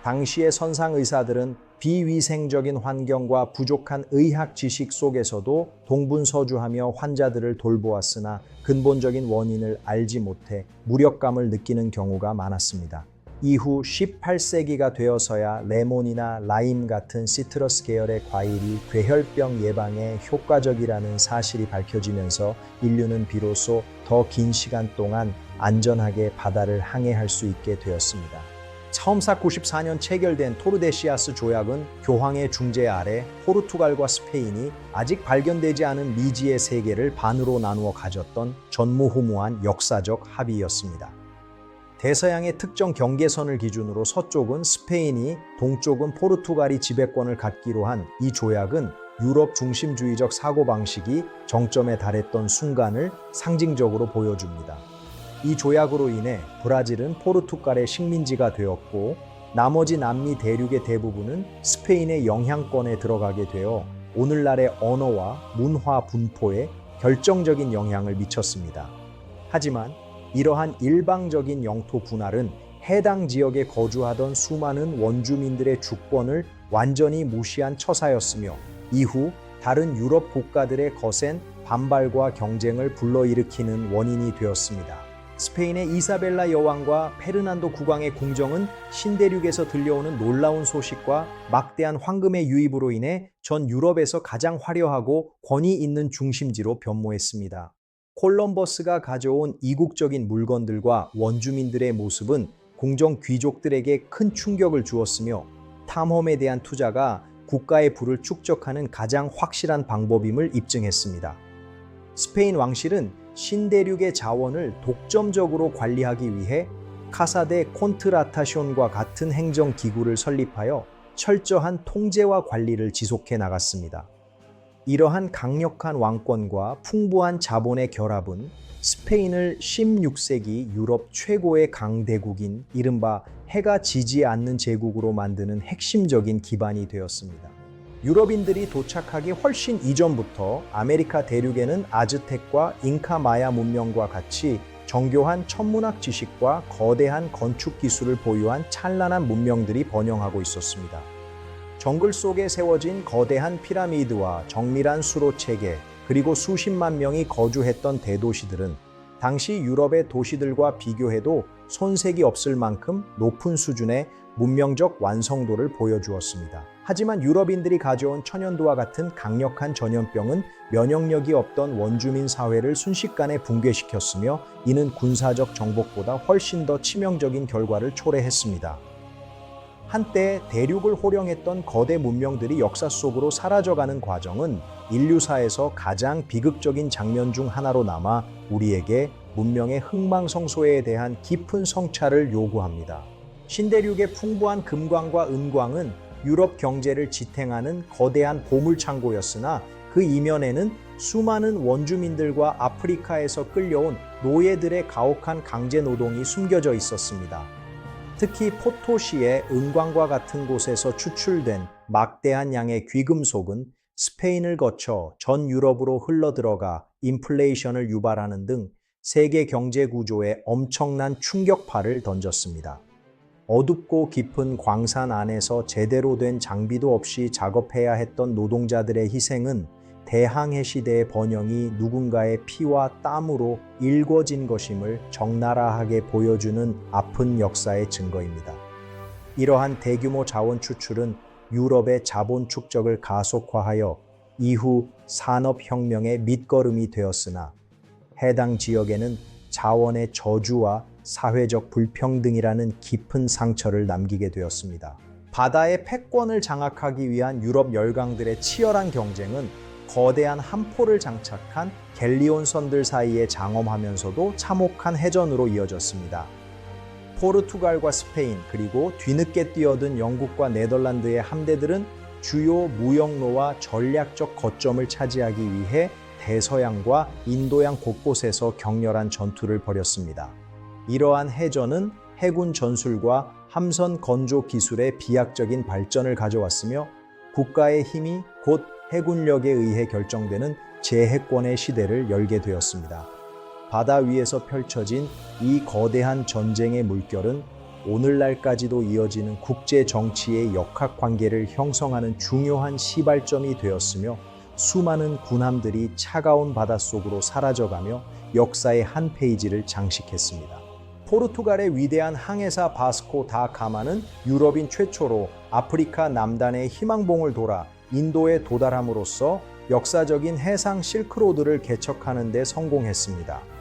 당시의 선상 의사들은 비위생적인 환경과 부족한 의학 지식 속에서도 동분서주하며 환자들을 돌보았으나 근본적인 원인을 알지 못해 무력감을 느끼는 경우가 많았습니다. 이후 18세기가 되어서야 레몬이나 라임 같은 시트러스 계열의 과일이 괴혈병 예방에 효과적이라는 사실이 밝혀지면서 인류는 비로소 더 긴 시간 동안 안전하게 바다를 항해할 수 있게 되었습니다. 처음사 94년 체결된 토르데시아스 조약은 교황의 중재 아래 포르투갈과 스페인이 아직 발견되지 않은 미지의 세계를 반으로 나누어 가졌던 전무후무한 역사적 합의였습니다. 대서양의 특정 경계선을 기준으로 서쪽은 스페인이, 동쪽은 포르투갈이 지배권을 갖기로 한 이 조약은 유럽 중심주의적 사고방식이 정점에 달했던 순간을 상징적으로 보여줍니다. 이 조약으로 인해 브라질은 포르투갈의 식민지가 되었고 나머지 남미 대륙의 대부분은 스페인의 영향권에 들어가게 되어 오늘날의 언어와 문화 분포에 결정적인 영향을 미쳤습니다. 하지만 이러한 일방적인 영토 분할은 해당 지역에 거주하던 수많은 원주민들의 주권을 완전히 무시한 처사였으며 이후 다른 유럽 국가들의 거센 반발과 경쟁을 불러일으키는 원인이 되었습니다. 스페인의 이사벨라 여왕과 페르난도 국왕의 궁정은 신대륙에서 들려오는 놀라운 소식과 막대한 황금의 유입으로 인해 전 유럽에서 가장 화려하고 권위 있는 중심지로 변모했습니다. 콜럼버스가 가져온 이국적인 물건들과 원주민들의 모습은 궁정 귀족들에게 큰 충격을 주었으며 탐험에 대한 투자가 국가의 부를 축적하는 가장 확실한 방법임을 입증했습니다. 스페인 왕실은 신대륙의 자원을 독점적으로 관리하기 위해 카사 데 콘트라타숑과 같은 행정기구를 설립하여 철저한 통제와 관리를 지속해 나갔습니다. 이러한 강력한 왕권과 풍부한 자본의 결합은 스페인을 16세기 유럽 최고의 강대국인 이른바 해가 지지 않는 제국으로 만드는 핵심적인 기반이 되었습니다. 유럽인들이 도착하기 훨씬 이전부터 아메리카 대륙에는 아즈텍과 잉카 마야 문명과 같이 정교한 천문학 지식과 거대한 건축 기술을 보유한 찬란한 문명들이 번영하고 있었습니다. 정글 속에 세워진 거대한 피라미드와 정밀한 수로 체계, 그리고 수십만 명이 거주했던 대도시들은 당시 유럽의 도시들과 비교해도 손색이 없을 만큼 높은 수준의 문명적 완성도를 보여주었습니다. 하지만 유럽인들이 가져온 천연두와 같은 강력한 전염병은 면역력이 없던 원주민 사회를 순식간에 붕괴시켰으며 이는 군사적 정복보다 훨씬 더 치명적인 결과를 초래했습니다. 한때 대륙을 호령했던 거대 문명들이 역사 속으로 사라져가는 과정은 인류사에서 가장 비극적인 장면 중 하나로 남아 우리에게 문명의 흥망성쇠에 대한 깊은 성찰을 요구합니다. 신대륙의 풍부한 금광과 은광은 유럽 경제를 지탱하는 거대한 보물창고였으나 그 이면에는 수많은 원주민들과 아프리카에서 끌려온 노예들의 가혹한 강제노동이 숨겨져 있었습니다. 특히 포토시의 은광과 같은 곳에서 추출된 막대한 양의 귀금속은 스페인을 거쳐 전 유럽으로 흘러들어가 인플레이션을 유발하는 등 세계 경제 구조에 엄청난 충격파를 던졌습니다. 어둡고 깊은 광산 안에서 제대로 된 장비도 없이 작업해야 했던 노동자들의 희생은 대항해 시대의 번영이 누군가의 피와 땀으로 일궈진 것임을 적나라하게 보여주는 아픈 역사의 증거입니다. 이러한 대규모 자원 추출은 유럽의 자본 축적을 가속화하여 이후 산업혁명의 밑거름이 되었으나 해당 지역에는 자원의 저주와 사회적 불평등이라는 깊은 상처를 남기게 되었습니다. 바다의 패권을 장악하기 위한 유럽 열강들의 치열한 경쟁은 거대한 함포를 장착한 갤리온선들 사이에 장엄하면서도 참혹한 해전으로 이어졌습니다. 포르투갈과 스페인 그리고 뒤늦게 뛰어든 영국과 네덜란드의 함대들은 주요 무역로와 전략적 거점을 차지하기 위해 대서양과 인도양 곳곳에서 격렬한 전투를 벌였습니다. 이러한 해전은 해군 전술과 함선 건조 기술의 비약적인 발전을 가져왔으며 국가의 힘이 곧 해군력에 의해 결정되는 제해권의 시대를 열게 되었습니다. 바다 위에서 펼쳐진 이 거대한 전쟁의 물결은 오늘날까지도 이어지는 국제 정치의 역학관계를 형성하는 중요한 시발점이 되었으며 수많은 군함들이 차가운 바닷속으로 사라져가며 역사의 한 페이지를 장식했습니다. 포르투갈의 위대한 항해사 바스코 다 가마는 유럽인 최초로 아프리카 남단의 희망봉을 돌아 인도에 도달함으로써 역사적인 해상 실크로드를 개척하는 데 성공했습니다.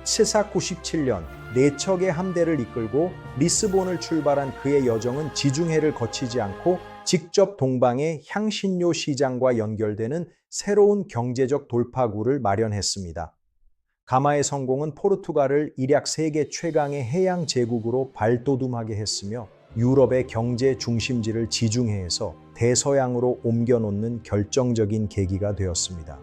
1497년 4척의 함대를 이끌고 리스본을 출발한 그의 여정은 지중해를 거치지 않고 직접 동방의 향신료 시장과 연결되는 새로운 경제적 돌파구를 마련했습니다. 가마의 성공은 포르투갈을 일약 세계 최강의 해양 제국으로 발돋움하게 했으며 유럽의 경제 중심지를 지중해에서 대서양으로 옮겨놓는 결정적인 계기가 되었습니다.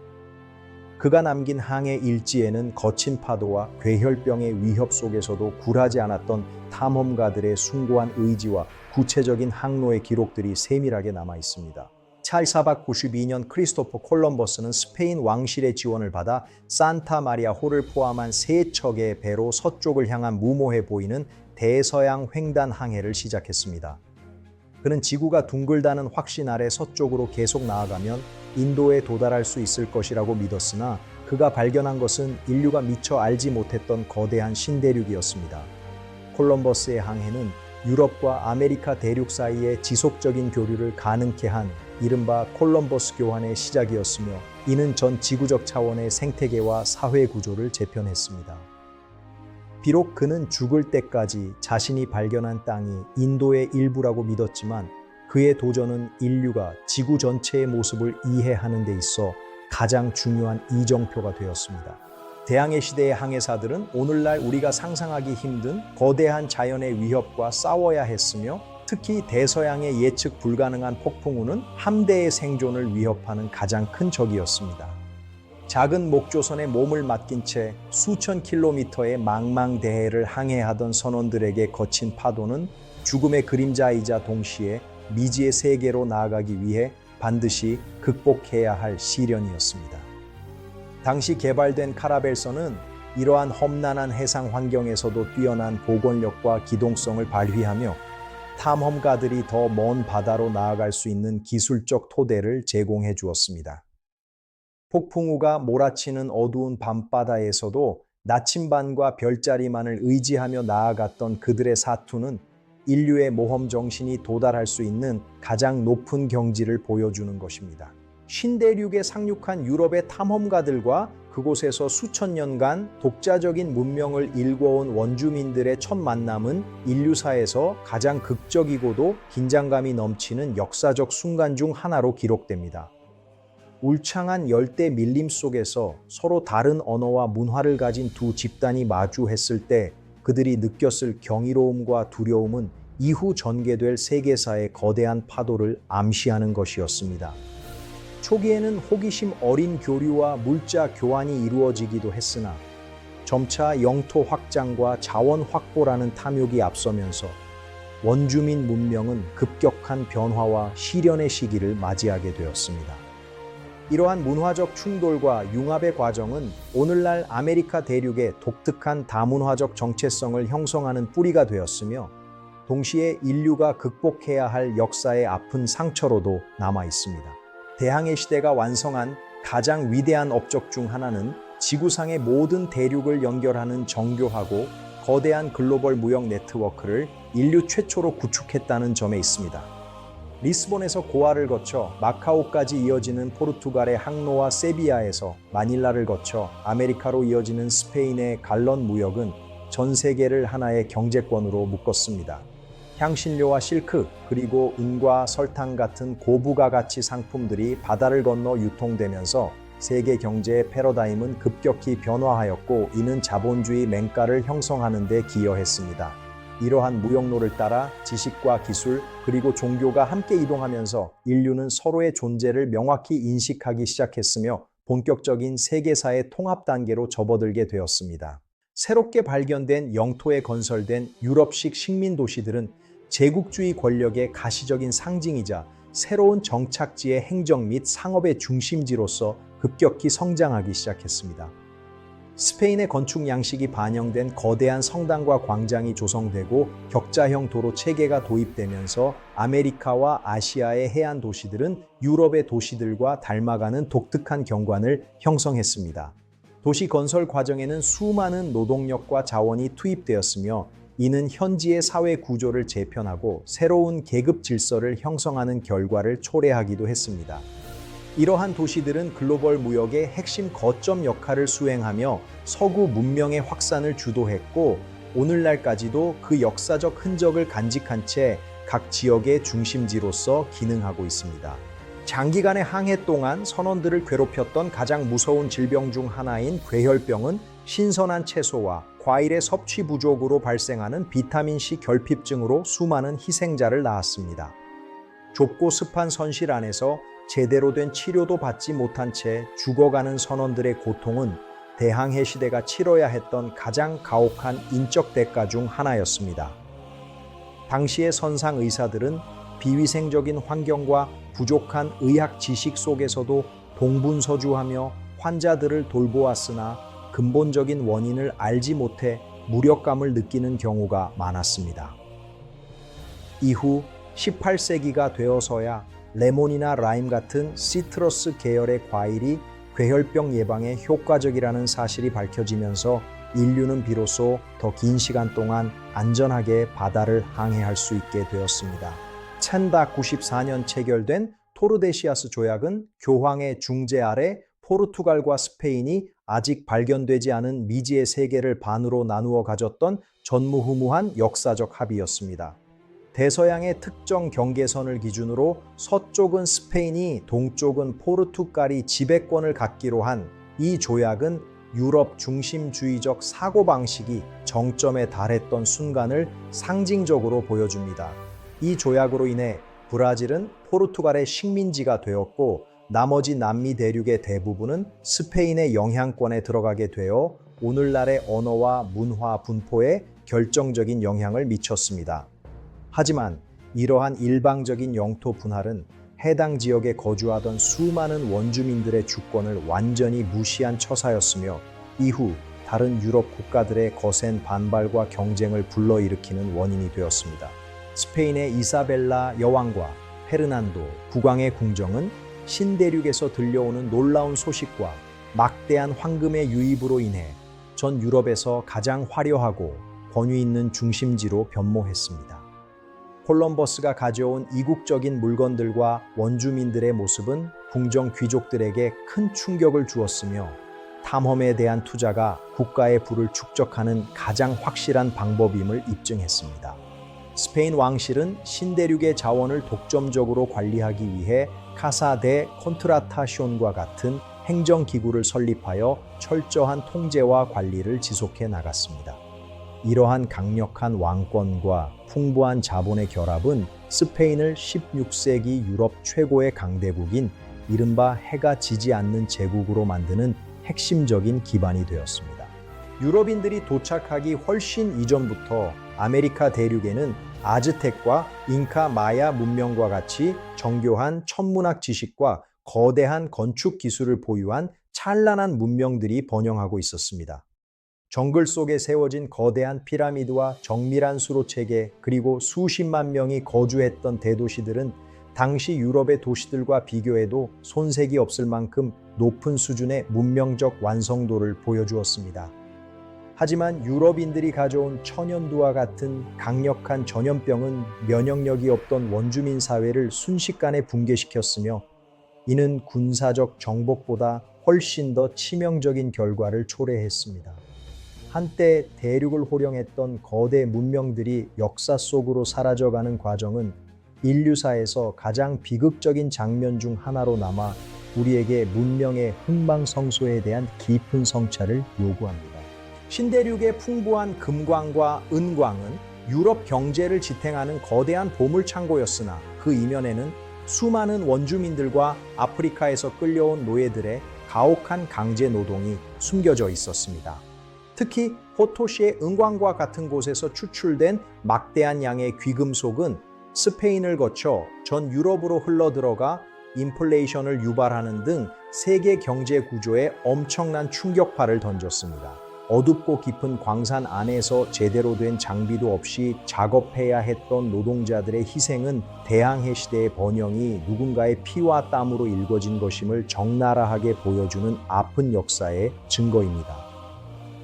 그가 남긴 항해 일지에는 거친 파도와 괴혈병의 위협 속에서도 굴하지 않았던 탐험가들의 숭고한 의지와 구체적인 항로의 기록들이 세밀하게 남아 있습니다. 1492년 크리스토퍼 콜럼버스는 스페인 왕실의 지원을 받아 산타 마리아 호를 포함한 3척의 배로 서쪽을 향한 무모해 보이는 대서양 횡단 항해를 시작했습니다. 그는 지구가 둥글다는 확신 아래 서쪽으로 계속 나아가면 인도에 도달할 수 있을 것이라고 믿었으나 그가 발견한 것은 인류가 미처 알지 못했던 거대한 신대륙이었습니다. 콜럼버스의 항해는 유럽과 아메리카 대륙 사이의 지속적인 교류를 가능케 한 이른바 콜럼버스 교환의 시작이었으며 이는 전 지구적 차원의 생태계와 사회 구조를 재편했습니다. 비록 그는 죽을 때까지 자신이 발견한 땅이 인도의 일부라고 믿었지만 그의 도전은 인류가 지구 전체의 모습을 이해하는 데 있어 가장 중요한 이정표가 되었습니다. 대항해 시대의 항해사들은 오늘날 우리가 상상하기 힘든 거대한 자연의 위협과 싸워야 했으며 특히 대서양의 예측 불가능한 폭풍우는 함대의 생존을 위협하는 가장 큰 적이었습니다. 작은 목조선에 몸을 맡긴 채 수천 킬로미터의 망망대해를 항해하던 선원들에게 거친 파도는 죽음의 그림자이자 동시에 미지의 세계로 나아가기 위해 반드시 극복해야 할 시련이었습니다. 당시 개발된 카라벨선은 이러한 험난한 해상 환경에서도 뛰어난 복원력과 기동성을 발휘하며 탐험가들이 더 먼 바다로 나아갈 수 있는 기술적 토대를 제공해 주었습니다. 폭풍우가 몰아치는 어두운 밤바다에서도 나침반과 별자리만을 의지하며 나아갔던 그들의 사투는 인류의 모험 정신이 도달할 수 있는 가장 높은 경지를 보여주는 것입니다. 신대륙에 상륙한 유럽의 탐험가들과 그곳에서 수천 년간 독자적인 문명을 일궈온 원주민들의 첫 만남은 인류사에서 가장 극적이고도 긴장감이 넘치는 역사적 순간 중 하나로 기록됩니다. 울창한 열대 밀림 속에서 서로 다른 언어와 문화를 가진 두 집단이 마주했을 때 그들이 느꼈을 경이로움과 두려움은 이후 전개될 세계사의 거대한 파도를 암시하는 것이었습니다. 초기에는 호기심 어린 교류와 물자 교환이 이루어지기도 했으나 점차 영토 확장과 자원 확보라는 탐욕이 앞서면서 원주민 문명은 급격한 변화와 시련의 시기를 맞이하게 되었습니다. 이러한 문화적 충돌과 융합의 과정은 오늘날 아메리카 대륙의 독특한 다문화적 정체성을 형성하는 뿌리가 되었으며 동시에 인류가 극복해야 할 역사의 아픈 상처로도 남아 있습니다. 대항해 시대가 완성한 가장 위대한 업적 중 하나는 지구상의 모든 대륙을 연결하는 정교하고 거대한 글로벌 무역 네트워크를 인류 최초로 구축했다는 점에 있습니다. 리스본에서 고아를 거쳐 마카오까지 이어지는 포르투갈의 항로와 세비야에서 마닐라를 거쳐 아메리카로 이어지는 스페인의 갈런 무역은 전 세계를 하나의 경제권으로 묶었습니다. 향신료와 실크, 그리고 은과 설탕 같은 고부가 가치 상품들이 바다를 건너 유통되면서 세계 경제의 패러다임은 급격히 변화하였고 이는 자본주의 맹가를 형성하는 데 기여했습니다. 이러한 무역로를 따라 지식과 기술 그리고 종교가 함께 이동하면서 인류는 서로의 존재를 명확히 인식하기 시작했으며 본격적인 세계사의 통합 단계로 접어들게 되었습니다. 새롭게 발견된 영토에 건설된 유럽식 식민 도시들은 제국주의 권력의 가시적인 상징이자 새로운 정착지의 행정 및 상업의 중심지로서 급격히 성장하기 시작했습니다. 스페인의 건축 양식이 반영된 거대한 성당과 광장이 조성되고 격자형 도로 체계가 도입되면서 아메리카와 아시아의 해안 도시들은 유럽의 도시들과 닮아가는 독특한 경관을 형성했습니다. 도시 건설 과정에는 수많은 노동력과 자원이 투입되었으며 이는 현지의 사회 구조를 재편하고 새로운 계급 질서를 형성하는 결과를 초래하기도 했습니다. 이러한 도시들은 글로벌 무역의 핵심 거점 역할을 수행하며 서구 문명의 확산을 주도했고 오늘날까지도 그 역사적 흔적을 간직한 채 각 지역의 중심지로서 기능하고 있습니다. 장기간의 항해 동안 선원들을 괴롭혔던 가장 무서운 질병 중 하나인 괴혈병은 신선한 채소와 과일의 섭취 부족으로 발생하는 비타민C 결핍증으로 수많은 희생자를 낳았습니다. 좁고 습한 선실 안에서 제대로 된 치료도 받지 못한 채 죽어가는 선원들의 고통은 대항해 시대가 치러야 했던 가장 가혹한 인적 대가 중 하나였습니다. 당시의 선상 의사들은 비위생적인 환경과 부족한 의학 지식 속에서도 동분서주하며 환자들을 돌보았으나 근본적인 원인을 알지 못해 무력감을 느끼는 경우가 많았습니다. 이후 18세기가 되어서야 레몬이나 라임 같은 시트러스 계열의 과일이 괴혈병 예방에 효과적이라는 사실이 밝혀지면서 인류는 비로소 더 긴 시간 동안 안전하게 바다를 항해할 수 있게 되었습니다. 1494년 체결된 토르데시아스 조약은 교황의 중재 아래 포르투갈과 스페인이 아직 발견되지 않은 미지의 세계를 반으로 나누어 가졌던 전무후무한 역사적 합의였습니다. 대서양의 특정 경계선을 기준으로 서쪽은 스페인이 동쪽은 포르투갈이 지배권을 갖기로 한 이 조약은 유럽 중심주의적 사고방식이 정점에 달했던 순간을 상징적으로 보여줍니다. 이 조약으로 인해 브라질은 포르투갈의 식민지가 되었고 나머지 남미 대륙의 대부분은 스페인의 영향권에 들어가게 되어 오늘날의 언어와 문화 분포에 결정적인 영향을 미쳤습니다. 하지만 이러한 일방적인 영토 분할은 해당 지역에 거주하던 수많은 원주민들의 주권을 완전히 무시한 처사였으며 이후 다른 유럽 국가들의 거센 반발과 경쟁을 불러일으키는 원인이 되었습니다. 스페인의 이사벨라 여왕과 페르난도 국왕의 궁정은 신대륙에서 들려오는 놀라운 소식과 막대한 황금의 유입으로 인해 전 유럽에서 가장 화려하고 권위 있는 중심지로 변모했습니다. 콜럼버스가 가져온 이국적인 물건들과 원주민들의 모습은 궁정 귀족들에게 큰 충격을 주었으며 탐험에 대한 투자가 국가의 부를 축적하는 가장 확실한 방법임을 입증했습니다. 스페인 왕실은 신대륙의 자원을 독점적으로 관리하기 위해 카사 데 콘트라타시온과 같은 행정기구를 설립하여 철저한 통제와 관리를 지속해 나갔습니다. 이러한 강력한 왕권과 풍부한 자본의 결합은 스페인을 16세기 유럽 최고의 강대국인 이른바 해가 지지 않는 제국으로 만드는 핵심적인 기반이 되었습니다. 유럽인들이 도착하기 훨씬 이전부터 아메리카 대륙에는 아즈텍과 잉카 마야 문명과 같이 정교한 천문학 지식과 거대한 건축 기술을 보유한 찬란한 문명들이 번영하고 있었습니다. 정글 속에 세워진 거대한 피라미드와 정밀한 수로 체계 그리고 수십만 명이 거주했던 대도시들은 당시 유럽의 도시들과 비교해도 손색이 없을 만큼 높은 수준의 문명적 완성도를 보여주었습니다. 하지만 유럽인들이 가져온 천연두와 같은 강력한 전염병은 면역력이 없던 원주민 사회를 순식간에 붕괴시켰으며 이는 군사적 정복보다 훨씬 더 치명적인 결과를 초래했습니다. 한때 대륙을 호령했던 거대 문명들이 역사 속으로 사라져가는 과정은 인류사에서 가장 비극적인 장면 중 하나로 남아 우리에게 문명의 흥망성쇠에 대한 깊은 성찰을 요구합니다. 신대륙의 풍부한 금광과 은광은 유럽 경제를 지탱하는 거대한 보물창고였으나 그 이면에는 수많은 원주민들과 아프리카에서 끌려온 노예들의 가혹한 강제 노동이 숨겨져 있었습니다. 특히 포토시의 은광과 같은 곳에서 추출된 막대한 양의 귀금속은 스페인을 거쳐 전 유럽으로 흘러들어가 인플레이션을 유발하는 등 세계 경제 구조에 엄청난 충격파를 던졌습니다. 어둡고 깊은 광산 안에서 제대로 된 장비도 없이 작업해야 했던 노동자들의 희생은 대항해 시대의 번영이 누군가의 피와 땀으로 일궈진 것임을 적나라하게 보여주는 아픈 역사의 증거입니다.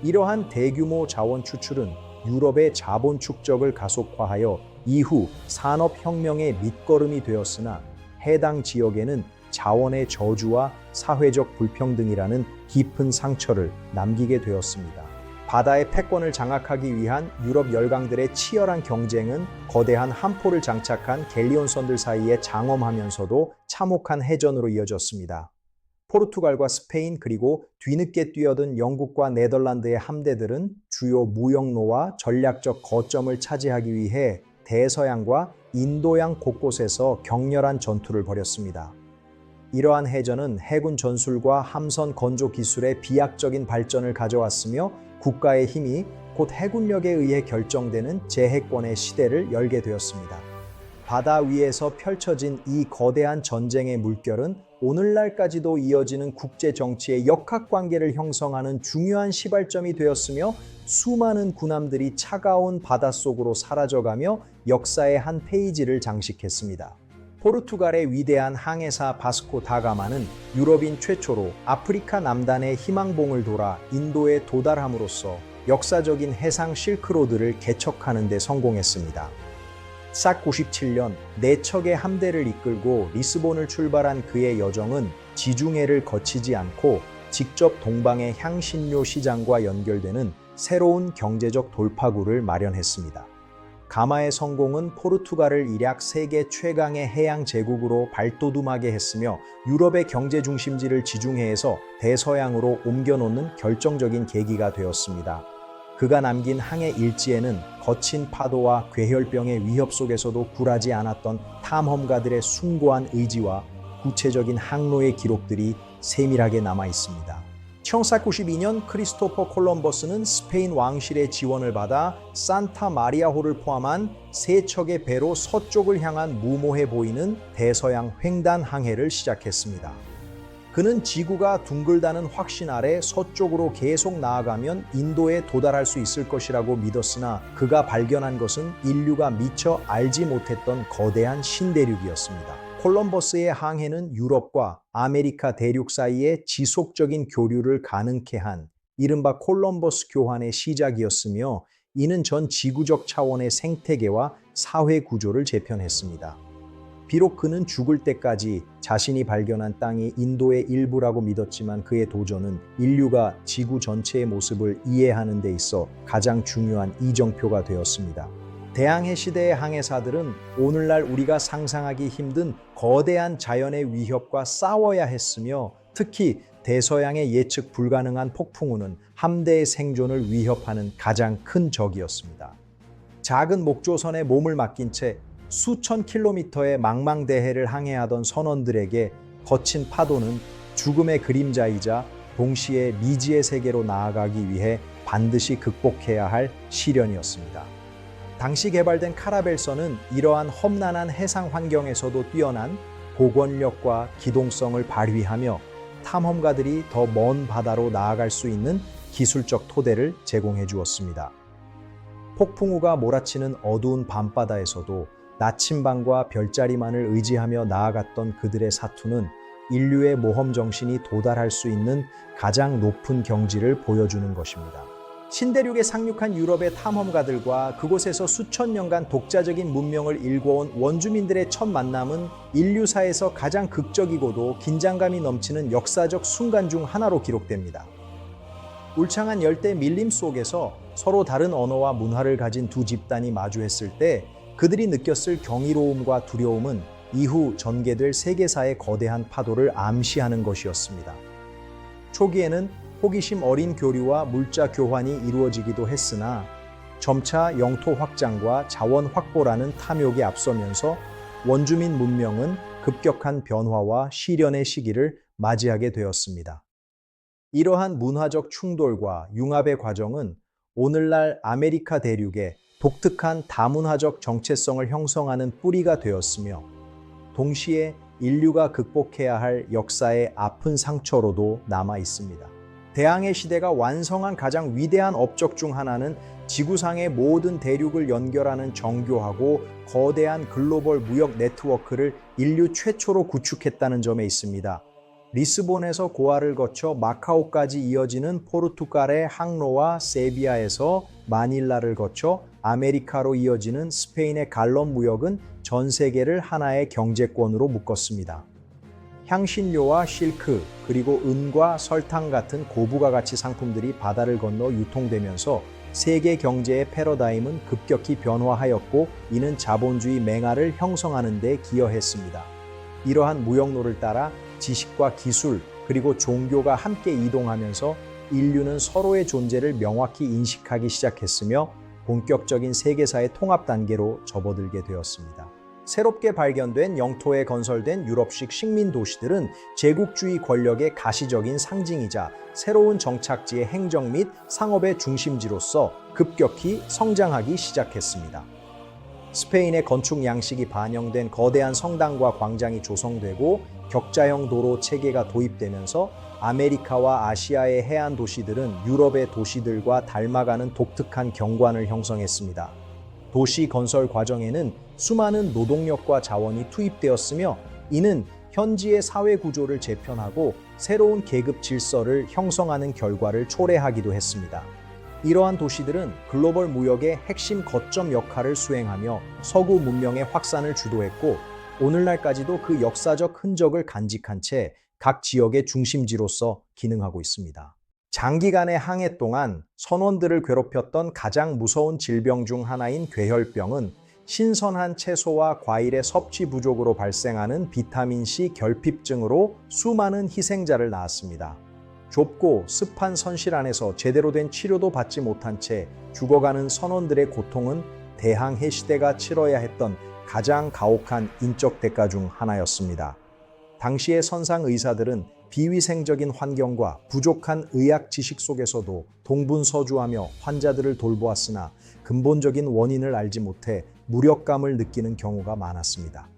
이러한 대규모 자원 추출은 유럽의 자본 축적을 가속화하여 이후 산업혁명의 밑거름이 되었으나 해당 지역에는 자원의 저주와 사회적 불평등이라는 깊은 상처를 남기게 되었습니다. 바다의 패권을 장악하기 위한 유럽 열강들의 치열한 경쟁은 거대한 함포를 장착한 갤리온선들 사이에 장엄하면서도 참혹한 해전으로 이어졌습니다. 포르투갈과 스페인 그리고 뒤늦게 뛰어든 영국과 네덜란드의 함대들은 주요 무역로와 전략적 거점을 차지하기 위해 대서양과 인도양 곳곳에서 격렬한 전투를 벌였습니다. 이러한 해전은 해군 전술과 함선 건조 기술의 비약적인 발전을 가져왔으며 국가의 힘이 곧 해군력에 의해 결정되는 제해권의 시대를 열게 되었습니다. 바다 위에서 펼쳐진 이 거대한 전쟁의 물결은 오늘날까지도 이어지는 국제 정치의 역학관계를 형성하는 중요한 시발점이 되었으며 수많은 군함들이 차가운 바닷속으로 사라져가며 역사의 한 페이지를 장식했습니다. 포르투갈의 위대한 항해사 바스코 다가마는 유럽인 최초로 아프리카 남단의 희망봉을 돌아 인도에 도달함으로써 역사적인 해상 실크로드를 개척하는 데 성공했습니다. 싹 97년 4척의 함대를 이끌고 리스본을 출발한 그의 여정은 지중해를 거치지 않고 직접 동방의 향신료 시장과 연결되는 새로운 경제적 돌파구를 마련했습니다. 가마의 성공은 포르투갈을 일약 세계 최강의 해양 제국으로 발돋움하게 했으며 유럽의 경제 중심지를 지중해에서 대서양으로 옮겨놓는 결정적인 계기가 되었습니다. 그가 남긴 항해 일지에는 거친 파도와 괴혈병의 위협 속에서도 굴하지 않았던 탐험가들의 숭고한 의지와 구체적인 항로의 기록들이 세밀하게 남아 있습니다. 1492년 크리스토퍼 콜럼버스는 스페인 왕실의 지원을 받아 산타 마리아호를 포함한 3척의 배로 서쪽을 향한 무모해 보이는 대서양 횡단 항해를 시작했습니다. 그는 지구가 둥글다는 확신 아래 서쪽으로 계속 나아가면 인도에 도달할 수 있을 것이라고 믿었으나 그가 발견한 것은 인류가 미처 알지 못했던 거대한 신대륙이었습니다. 콜럼버스의 항해는 유럽과 아메리카 대륙 사이의 지속적인 교류를 가능케 한 이른바 콜럼버스 교환의 시작이었으며 이는 전 지구적 차원의 생태계와 사회 구조를 재편했습니다. 비록 그는 죽을 때까지 자신이 발견한 땅이 인도의 일부라고 믿었지만 그의 도전은 인류가 지구 전체의 모습을 이해하는 데 있어 가장 중요한 이정표가 되었습니다. 대항해 시대의 항해사들은 오늘날 우리가 상상하기 힘든 거대한 자연의 위협과 싸워야 했으며 특히 대서양의 예측 불가능한 폭풍우는 함대의 생존을 위협하는 가장 큰 적이었습니다. 작은 목조선에 몸을 맡긴 채 수천 킬로미터의 망망대해를 항해하던 선원들에게 거친 파도는 죽음의 그림자이자 동시에 미지의 세계로 나아가기 위해 반드시 극복해야 할 시련이었습니다. 당시 개발된 카라벨선은 이러한 험난한 해상 환경에서도 뛰어난 복원력과 기동성을 발휘하며 탐험가들이 더 먼 바다로 나아갈 수 있는 기술적 토대를 제공해 주었습니다. 폭풍우가 몰아치는 어두운 밤바다에서도 나침반과 별자리만을 의지하며 나아갔던 그들의 사투는 인류의 모험 정신이 도달할 수 있는 가장 높은 경지를 보여주는 것입니다. 신대륙에 상륙한 유럽의 탐험가들과 그곳에서 수천 년간 독자적인 문명을 일궈온 원주민들의 첫 만남은 인류사에서 가장 극적이고도 긴장감이 넘치는 역사적 순간 중 하나로 기록됩니다. 울창한 열대 밀림 속에서 서로 다른 언어와 문화를 가진 두 집단이 마주했을 때 그들이 느꼈을 경이로움과 두려움은 이후 전개될 세계사의 거대한 파도를 암시하는 것이었습니다. 초기에는 호기심 어린 교류와 물자 교환이 이루어지기도 했으나 점차 영토 확장과 자원 확보라는 탐욕에 앞서면서 원주민 문명은 급격한 변화와 시련의 시기를 맞이하게 되었습니다. 이러한 문화적 충돌과 융합의 과정은 오늘날 아메리카 대륙의 독특한 다문화적 정체성을 형성하는 뿌리가 되었으며, 동시에 인류가 극복해야 할 역사의 아픈 상처로도 남아 있습니다. 대항해 시대가 완성한 가장 위대한 업적 중 하나는 지구상의 모든 대륙을 연결하는 정교하고 거대한 글로벌 무역 네트워크를 인류 최초로 구축했다는 점에 있습니다. 리스본에서 고아를 거쳐 마카오까지 이어지는 포르투갈의 항로와 세비야에서 마닐라를 거쳐 아메리카로 이어지는 스페인의 갈런 무역은 전 세계를 하나의 경제권으로 묶었습니다. 향신료와 실크, 그리고 은과 설탕 같은 고부가 가치 상품들이 바다를 건너 유통되면서 세계 경제의 패러다임은 급격히 변화하였고, 이는 자본주의 맹아를 형성하는 데 기여했습니다. 이러한 무역로를 따라 지식과 기술, 그리고 종교가 함께 이동하면서 인류는 서로의 존재를 명확히 인식하기 시작했으며 본격적인 세계사의 통합 단계로 접어들게 되었습니다. 새롭게 발견된 영토에 건설된 유럽식 식민 도시들은 제국주의 권력의 가시적인 상징이자 새로운 정착지의 행정 및 상업의 중심지로서 급격히 성장하기 시작했습니다. 스페인의 건축 양식이 반영된 거대한 성당과 광장이 조성되고 격자형 도로 체계가 도입되면서 아메리카와 아시아의 해안 도시들은 유럽의 도시들과 닮아가는 독특한 경관을 형성했습니다. 도시 건설 과정에는 수많은 노동력과 자원이 투입되었으며, 이는 현지의 사회 구조를 재편하고 새로운 계급 질서를 형성하는 결과를 초래하기도 했습니다. 이러한 도시들은 글로벌 무역의 핵심 거점 역할을 수행하며 서구 문명의 확산을 주도했고, 오늘날까지도 그 역사적 흔적을 간직한 채 각 지역의 중심지로서 기능하고 있습니다. 장기간의 항해 동안 선원들을 괴롭혔던 가장 무서운 질병 중 하나인 괴혈병은 신선한 채소와 과일의 섭취 부족으로 발생하는 비타민C 결핍증으로 수많은 희생자를 낳았습니다. 좁고 습한 선실 안에서 제대로 된 치료도 받지 못한 채 죽어가는 선원들의 고통은 대항해 시대가 치러야 했던 가장 가혹한 인적 대가 중 하나였습니다. 당시의 선상 의사들은 비위생적인 환경과 부족한 의학 지식 속에서도 동분서주하며 환자들을 돌보았으나 근본적인 원인을 알지 못해 무력감을 느끼는 경우가 많았습니다.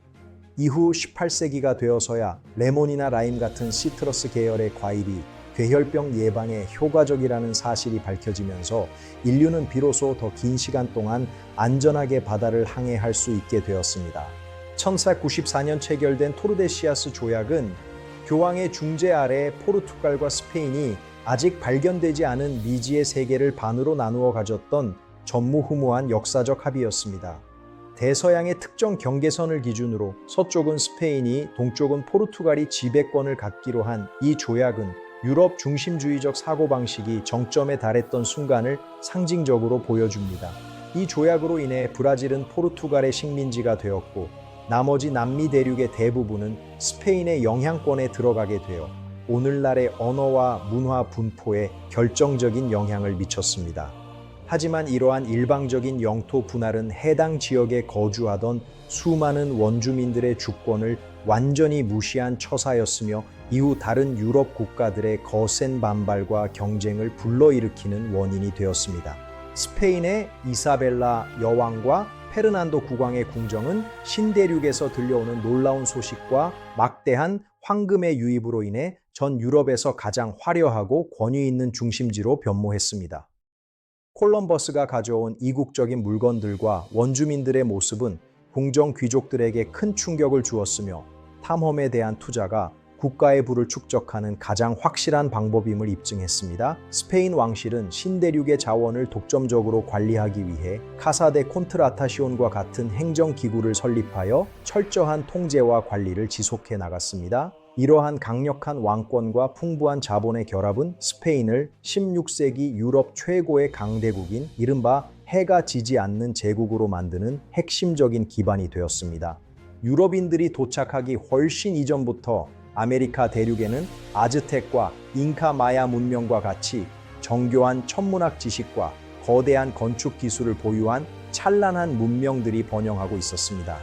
이후 18세기가 되어서야 레몬이나 라임 같은 시트러스 계열의 과일이 괴혈병 예방에 효과적이라는 사실이 밝혀지면서 인류는 비로소 더 긴 시간 동안 안전하게 바다를 항해할 수 있게 되었습니다. 1494년 체결된 토르데시아스 조약은 교황의 중재 아래 포르투갈과 스페인이 아직 발견되지 않은 미지의 세계를 반으로 나누어 가졌던 전무후무한 역사적 합의였습니다. 대서양의 특정 경계선을 기준으로 서쪽은 스페인이, 동쪽은 포르투갈이 지배권을 갖기로 한 이 조약은 유럽 중심주의적 사고방식이 정점에 달했던 순간을 상징적으로 보여줍니다. 이 조약으로 인해 브라질은 포르투갈의 식민지가 되었고, 나머지 남미 대륙의 대부분은 스페인의 영향권에 들어가게 되어 오늘날의 언어와 문화 분포에 결정적인 영향을 미쳤습니다. 하지만 이러한 일방적인 영토 분할은 해당 지역에 거주하던 수많은 원주민들의 주권을 완전히 무시한 처사였으며, 이후 다른 유럽 국가들의 거센 반발과 경쟁을 불러일으키는 원인이 되었습니다. 스페인의 이사벨라 여왕과 페르난도 국왕의 궁정은 신대륙에서 들려오는 놀라운 소식과 막대한 황금의 유입으로 인해 전 유럽에서 가장 화려하고 권위 있는 중심지로 변모했습니다. 콜럼버스가 가져온 이국적인 물건들과 원주민들의 모습은 궁정 귀족들에게 큰 충격을 주었으며, 탐험에 대한 투자가 국가의 부를 축적하는 가장 확실한 방법임을 입증했습니다. 스페인 왕실은 신대륙의 자원을 독점적으로 관리하기 위해 카사 데 콘트라타시온과 같은 행정기구를 설립하여 철저한 통제와 관리를 지속해 나갔습니다. 이러한 강력한 왕권과 풍부한 자본의 결합은 스페인을 16세기 유럽 최고의 강대국인 이른바 해가 지지 않는 제국으로 만드는 핵심적인 기반이 되었습니다. 유럽인들이 도착하기 훨씬 이전부터 아메리카 대륙에는 아즈텍과 잉카 마야 문명과 같이 정교한 천문학 지식과 거대한 건축 기술을 보유한 찬란한 문명들이 번영하고 있었습니다.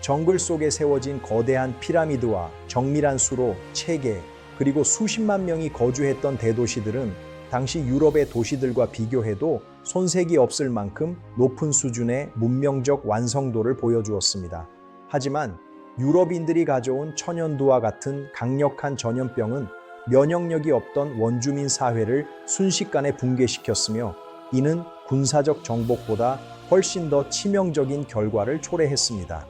정글 속에 세워진 거대한 피라미드와 정밀한 수로, 체계, 그리고 수십만 명이 거주했던 대도시들은 당시 유럽의 도시들과 비교해도 손색이 없을 만큼 높은 수준의 문명적 완성도를 보여주었습니다. 하지만 유럽인들이 가져온 천연두와 같은 강력한 전염병은 면역력이 없던 원주민 사회를 순식간에 붕괴시켰으며, 이는 군사적 정복보다 훨씬 더 치명적인 결과를 초래했습니다.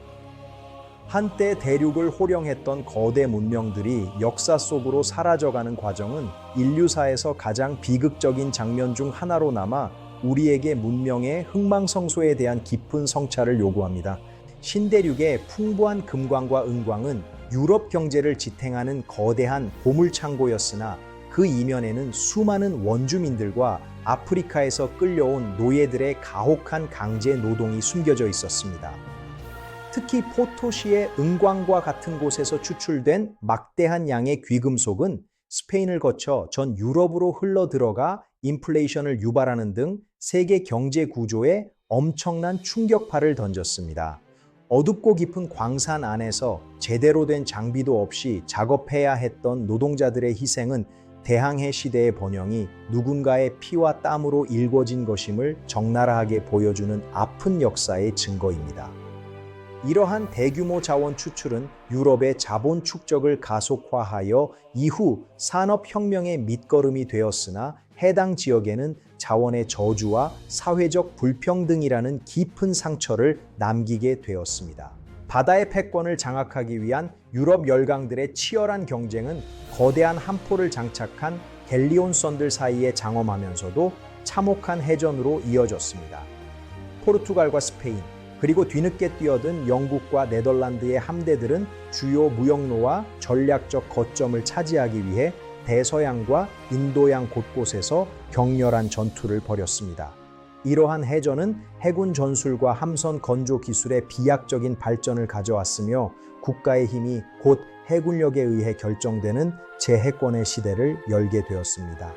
한때 대륙을 호령했던 거대 문명들이 역사 속으로 사라져가는 과정은 인류사에서 가장 비극적인 장면 중 하나로 남아 우리에게 문명의 흥망성쇠에 대한 깊은 성찰을 요구합니다. 신대륙의 풍부한 금광과 은광은 유럽 경제를 지탱하는 거대한 보물창고였으나, 그 이면에는 수많은 원주민들과 아프리카에서 끌려온 노예들의 가혹한 강제 노동이 숨겨져 있었습니다. 특히 포토시의 은광과 같은 곳에서 추출된 막대한 양의 귀금속은 스페인을 거쳐 전 유럽으로 흘러들어가 인플레이션을 유발하는 등 세계 경제 구조에 엄청난 충격파를 던졌습니다. 어둡고 깊은 광산 안에서 제대로 된 장비도 없이 작업해야 했던 노동자들의 희생은 대항해 시대의 번영이 누군가의 피와 땀으로 일궈진 것임을 적나라하게 보여주는 아픈 역사의 증거입니다. 이러한 대규모 자원 추출은 유럽의 자본 축적을 가속화하여 이후 산업혁명의 밑거름이 되었으나, 해당 지역에는 자원의 저주와 사회적 불평등이라는 깊은 상처를 남기게 되었습니다. 바다의 패권을 장악하기 위한 유럽 열강들의 치열한 경쟁은 거대한 함포를 장착한 갤리온선들 사이에 장엄하면서도 참혹한 해전으로 이어졌습니다. 포르투갈과 스페인, 그리고 뒤늦게 뛰어든 영국과 네덜란드의 함대들은 주요 무역로와 전략적 거점을 차지하기 위해 대서양과 인도양 곳곳에서 격렬한 전투를 벌였습니다. 이러한 해전은 해군 전술과 함선 건조 기술의 비약적인 발전을 가져왔으며, 국가의 힘이 곧 해군력에 의해 결정되는 재해권의 시대를 열게 되었습니다.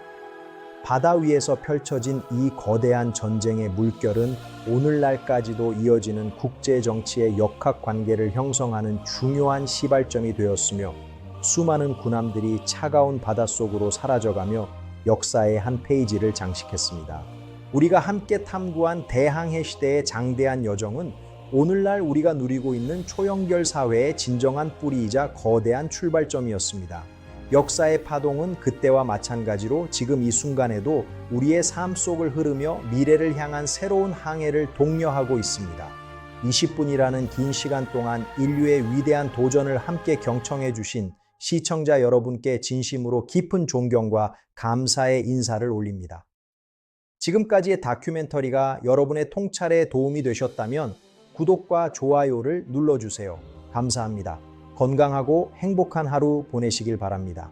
바다 위에서 펼쳐진 이 거대한 전쟁의 물결은 오늘날까지도 이어지는 국제 정치의 역학관계를 형성하는 중요한 시발점이 되었으며, 수많은 군함들이 차가운 바닷속으로 사라져가며 역사의 한 페이지를 장식했습니다. 우리가 함께 탐구한 대항해 시대의 장대한 여정은 오늘날 우리가 누리고 있는 초연결 사회의 진정한 뿌리이자 거대한 출발점이었습니다. 역사의 파동은 그때와 마찬가지로 지금 이 순간에도 우리의 삶 속을 흐르며 미래를 향한 새로운 항해를 독려하고 있습니다. 20분이라는 긴 시간 동안 인류의 위대한 도전을 함께 경청해 주신 시청자 여러분께 진심으로 깊은 존경과 감사의 인사를 올립니다. 지금까지의 다큐멘터리가 여러분의 통찰에 도움이 되셨다면 구독과 좋아요를 눌러주세요. 감사합니다. 건강하고 행복한 하루 보내시길 바랍니다.